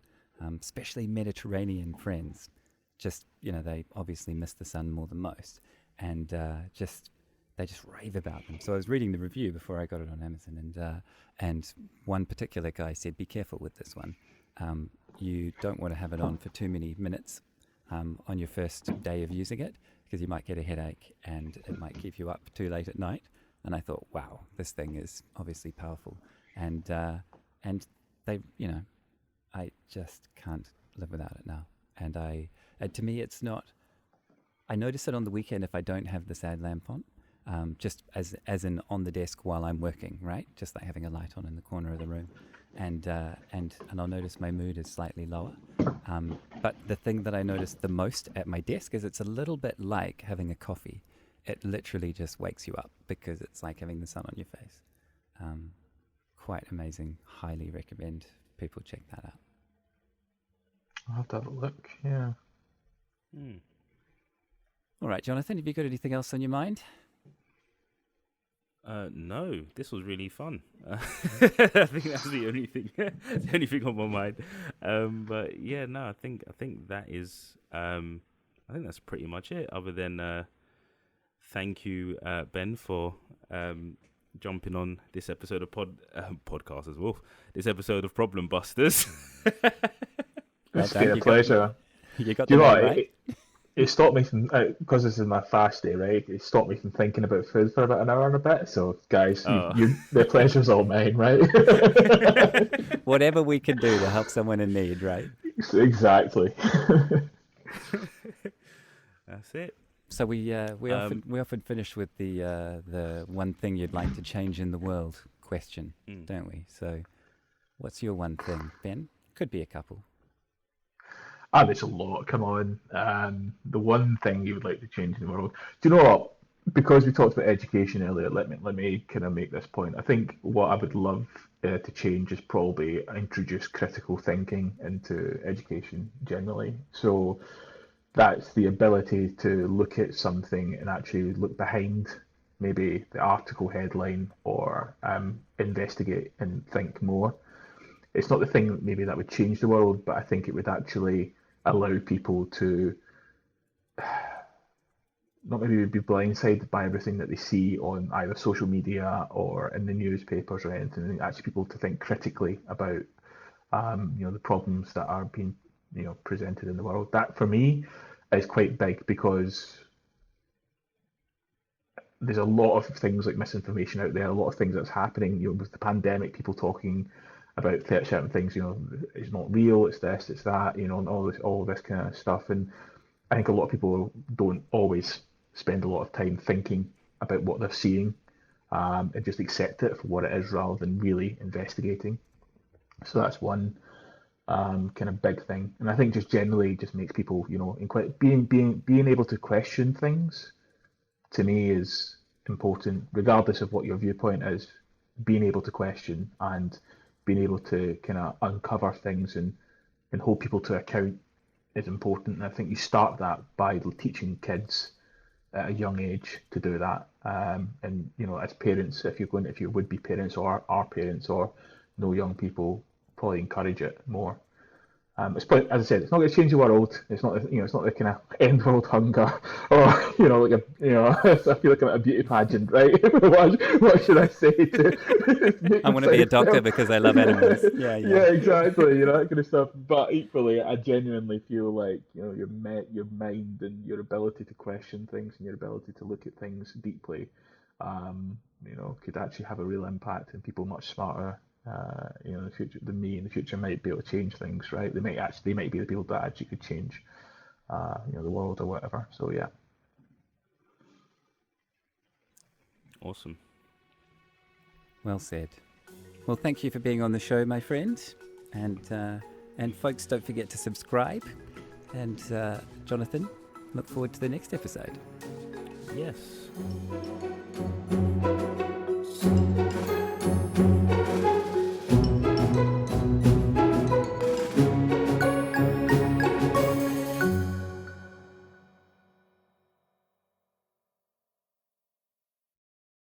Speaker 2: Especially Mediterranean friends, just, they obviously miss the sun more than most. And they just rave about them. So I was reading the review before I got it on Amazon, and one particular guy said, be careful with this one. You don't want to have it on for too many minutes on your first day of using it, because you might get a headache and it might keep you up too late at night. And I thought, wow, this thing is obviously powerful. And they, I just can't live without it now. And to me, it's not. I notice it on the weekend if I don't have the sad lamp on, just as in on the desk while I'm working, right? Just like having a light on in the corner of the room, and I'll notice my mood is slightly lower. But the thing that I notice the most at my desk is it's a little bit like having a coffee. It literally just wakes you up because it's like having the sun on your face. Quite amazing. Highly recommend people check that out.
Speaker 3: I'll have to have a look. Yeah.
Speaker 2: All right, Jonathan, have you got anything else on your mind?
Speaker 1: No, this was really fun. I think that's the only thing, the only thing on my mind. But yeah, no, I think that is, I think that's pretty much it. Other than thank you, Ben, for jumping on this episode of podcast as well. This episode of Problem Busters.
Speaker 3: It's been a pleasure.
Speaker 2: You got
Speaker 3: Do
Speaker 2: the
Speaker 3: you know
Speaker 2: name
Speaker 3: what?
Speaker 2: right.
Speaker 3: It stopped me from, because this is my fast day, right? It stopped me from thinking about food for about an hour and a bit. So, guys, the pleasure's all mine, right?
Speaker 2: Whatever we can do to help someone in need, right?
Speaker 3: Exactly.
Speaker 1: That's it.
Speaker 2: So we often finish with the one thing you'd like to change in the world question, don't we? So, what's your one thing, Ben? Could be a couple.
Speaker 3: There's a lot. Come on. The one thing you would like to change in the world. Do you know what? Because we talked about education earlier, let me kind of make this point. I think what I would love to change is probably introduce critical thinking into education generally. So that's the ability to look at something and actually look behind maybe the article headline or investigate and think more. It's not the thing maybe that would change the world, but I think it would actually allow people to not maybe be blindsided by everything that they see on either social media or in the newspapers or anything. Actually, people to think critically about the problems that are being presented in the world. That for me is quite big because there's a lot of things like misinformation out there, a lot of things that's happening. With the pandemic, people talking about certain things. It's not real. It's this. It's that. And all this kind of stuff. And I think a lot of people don't always spend a lot of time thinking about what they're seeing, and just accept it for what it is rather than really investigating. So that's one kind of big thing. And I think just generally just makes people, being able to question things to me is important, regardless of what your viewpoint is. Being able to question and being able to kind of uncover things and hold people to account is important. And I think you start that by teaching kids at a young age to do that. And as parents, if you would be parents or are parents or know young people, probably encourage it more. It's probably, as I said, it's not going to change the world. It's not, it's not the kind of end world hunger, or I feel like I'm at a beauty pageant, right? what should I say to?
Speaker 2: I want to be a doctor because I love animals. Yeah,
Speaker 3: exactly. That kind of stuff. But equally, I genuinely feel like your mind and your ability to question things and your ability to look at things deeply, could actually have a real impact, and people much smarter. In the future than me in the future might be able to change things, right? They might be the people that actually could change, the world or whatever. So yeah.
Speaker 1: Awesome.
Speaker 2: Well said. Well, thank you for being on the show, my friend, and folks, don't forget to subscribe. And Jonathan, look forward to the next episode.
Speaker 1: Yes.